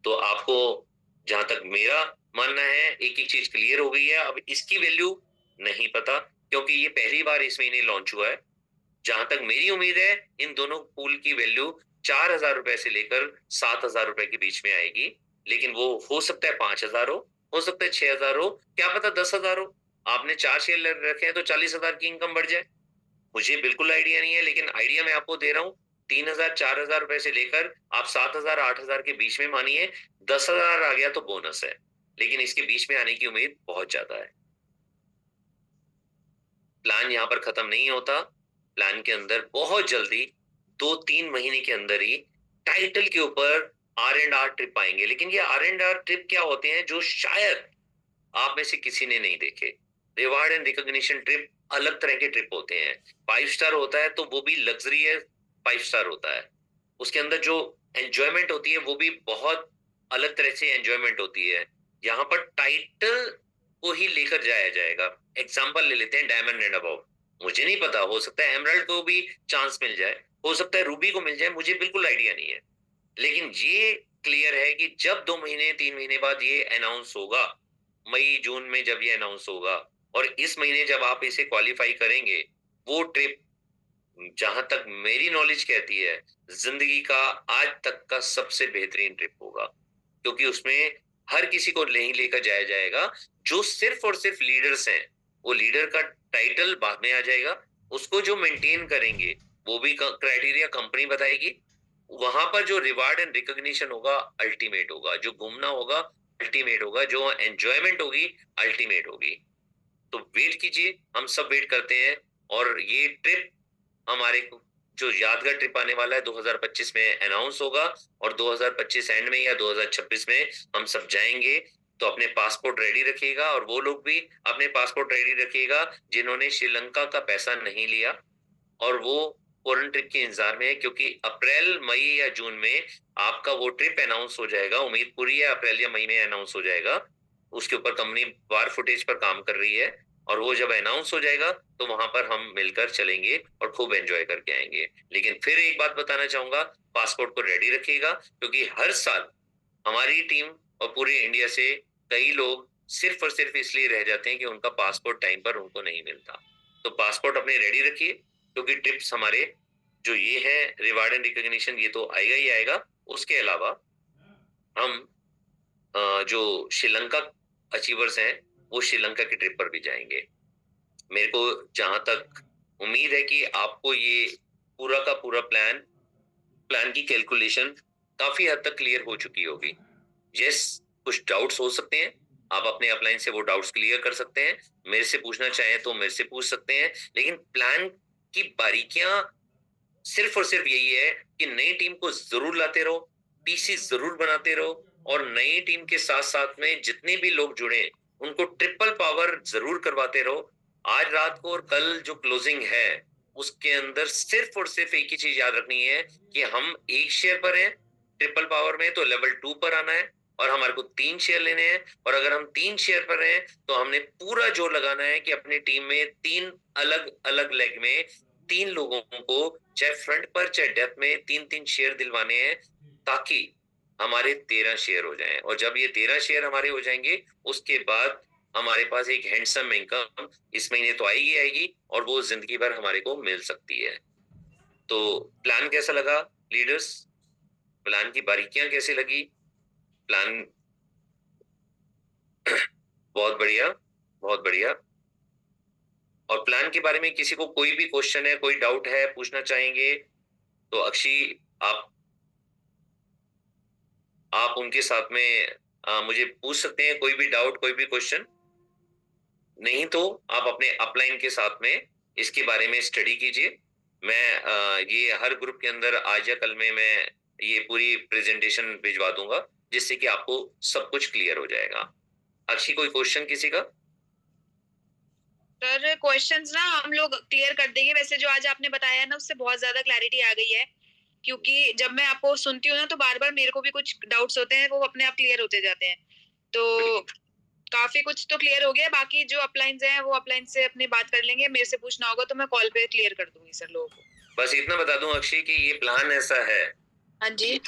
तो आपको, जहां तक मेरा मानना है, एक एक चीज क्लियर हो गई है। अब इसकी वैल्यू नहीं पता, क्योंकि ये पहली बार इस महीने लॉन्च हुआ है। जहां तक मेरी उम्मीद है, इन दोनों पूल की वैल्यू 4,000 रुपए से लेकर 7,000 रुपए के बीच में आएगी। लेकिन वो हो सकता है 5,000 हो सकता है 6,000 हो, क्या पता 10,000 हो। आपने 4 शेयर रखे हैं तो 40,000 की इनकम बढ़ जाए, मुझे बिल्कुल आइडिया नहीं है, लेकिन आइडिया मैं आपको दे रहा हूँ। 3,000, 4,000 रुपए से लेकर आप 7,000, 8,000 के बीच में मानिए, 10,000 आ गया तो बोनस है, लेकिन इसके बीच में आने की उम्मीद बहुत ज्यादा है। प्लान यहाँ पर खत्म नहीं होता, प्लान के अंदर बहुत जल्दी 2-3 महीने के अंदर ही टाइटल के ऊपर R&R ट्रिप आएंगे। लेकिन ये R&R ट्रिप क्या होते हैं जो शायद आप में से किसी ने नहीं देखे। रिवार्ड एंड रिकॉग्निशन ट्रिप अलग तरह के ट्रिप होते हैं। 5 स्टार होता है तो वो भी लग्जरी है, 5 स्टार होता है, उसके अंदर जो एंजॉयमेंट होती है वो भी बहुत अलग तरह से एंजॉयमेंट होती है। यहाँ पर टाइटल को ही लेकर जाया जाएगा। एग्जाम्पल ले लेते हैं डायमंड एंड अबव। मुझे नहीं पता, हो सकता है एमराल्ड को भी चांस मिल जाए, हो सकता है रूबी को मिल जाए, मुझे बिल्कुल आइडिया नहीं है। लेकिन ये क्लियर है कि जब 2 महीने 3 महीने बाद ये अनाउंस होगा, मई जून में जब ये अनाउंस होगा, और इस महीने जब आप इसे क्वालिफाई करेंगे, वो ट्रिप जहां तक मेरी नॉलेज कहती है जिंदगी का आज तक का सबसे बेहतरीन ट्रिप होगा, क्योंकि उसमें हर किसी को नहीं लेकर जाया जाएगा। जो सिर्फ और सिर्फ लीडर्स हैं, वो लीडर का टाइटल बाद में आ जाएगा, उसको जो मेंटेन करेंगे वो भी क्राइटेरिया कंपनी बताएगी। वहां पर जो रिवार्ड एंड रिकॉग्निशन होगा अल्टीमेट होगा, जो घूमना होगा अल्टीमेट होगा, जो एंजॉयमेंट होगी अल्टीमेट होगी। तो वेट कीजिए, हम सब वेट करते हैं। और ये ट्रिप हमारे जो यादगार ट्रिप आने वाला है 2025 में अनाउंस होगा, और 2025 एंड में या 2026 में हम सब जाएंगे। तो अपने पासपोर्ट रेडी रखिएगा, और वो लोग भी अपने पासपोर्ट रेडी रखिएगा जिन्होंने श्रीलंका का पैसा नहीं लिया और वो फॉरेन ट्रिप के इंतजार में है, क्योंकि अप्रैल मई या जून में आपका वो ट्रिप अनाउंस हो जाएगा। उम्मीद पूरी है अप्रैल या मई में अनाउंस हो जाएगा। उसके ऊपर कंपनी वार फुटेज पर काम कर रही है, और वो जब अनाउंस हो जाएगा तो वहां पर हम मिलकर चलेंगे और खूब एंजॉय करके आएंगे। लेकिन फिर एक बात बताना चाहूंगा, पासपोर्ट को रेडी रखिएगा, क्योंकि हर साल हमारी टीम और पूरे इंडिया से कई लोग सिर्फ और सिर्फ इसलिए रह जाते हैं कि उनका पासपोर्ट टाइम पर उनको नहीं मिलता। तो पासपोर्ट अपने रेडी रखिए, क्योंकि ट्रिप्स हमारे जो ये है रिवार्ड एंड रिकॉग्निशन, ये तो आएगा ही आएगा। उसके अलावा हम जो श्रीलंका अचीवर्स हैं वो श्रीलंका की ट्रिप पर भी जाएंगे। मेरे को जहां तक उम्मीद है कि आपको ये पूरा का पूरा प्लान प्लान की कैलकुलेशन काफी हद तक क्लियर हो चुकी होगी। यस, कुछ डाउट्स हो सकते हैं, आप अपने अपलाइन से वो डाउट्स क्लियर कर सकते हैं। मेरे से पूछना चाहें तो मेरे से पूछ सकते हैं। लेकिन प्लान की बारीकियां सिर्फ और सिर्फ यही है कि नई टीम को जरूर लाते रहो, पीसी जरूर बनाते रहो, और नई टीम के साथ साथ में जितने भी लोग जुड़े उनको ट्रिपल पावर जरूर करवाते रहो। आज रात को और कल जो क्लोजिंग है उसके अंदर सिर्फ और सिर्फ एक ही चीज याद रखनी है कि हम एक शेयर पर हैं ट्रिपल पावर में, तो लेवल 2 पर आना है, और हमारे को 3 शेयर लेने हैं। और अगर हम 3 शेयर पर हैं तो हमने पूरा जोर लगाना है कि अपनी टीम में 3 अलग अलग लेग में 3 लोगों को चाहे फ्रंट पर चाहे डेप्थ में 3-3 शेयर दिलवाने हैं, ताकि हमारे 13 शेयर हो जाएं। और जब ये 13 शेयर हमारे हो जाएंगे उसके बाद हमारे पास एक हैंडसम इनकम इस महीने तो आएगी आएगी, और वो जिंदगी भर हमारे को मिल सकती है। तो प्लान कैसा लगा लीडर्स? प्लान की बारीकियां कैसी लगी? प्लान बहुत बढ़िया, बहुत बढ़िया। और प्लान के बारे में किसी को कोई भी क्वेश्चन है, कोई डाउट है, पूछना चाहेंगे तो अक्षी, आप आप उनके साथ में मुझे पूछ सकते हैं कोई भी डाउट, कोई भी क्वेश्चन। नहीं तो आप अपने अपलाइन के साथ में इसके बारे में स्टडी कीजिए। मैं ये हर ग्रुप के अंदर आज या कल में मैं ये पूरी प्रेजेंटेशन भिजवा दूंगा, जिससे कि आपको सब कुछ क्लियर हो जाएगा। अक्षी, कोई क्वेश्चन किसी का? सर क्वेश्चंस ना हम लोग क्लियर कर देंगे। वैसे जो आज आपने बताया ना उससे बहुत ज्यादा क्लैरिटी आ गई है, क्योंकि जब मैं आपको सुनती हूँ ना तो बार बार मेरे को भी कुछ डाउट्स होते हैं, वो अपने आप क्लियर होते जाते हैं। तो काफी कुछ तो क्लियर हो गया। बाकी जो अपलाइंस हैं वो अपलाइन से अपनी बात कर लेंगे। मेरे से पूछना होगा तो मैं कॉल पे क्लियर कर दूंगी सर लोगों को। बस इतना बता दूं अक्षय कि ये प्लान ऐसा है। हाँ जी।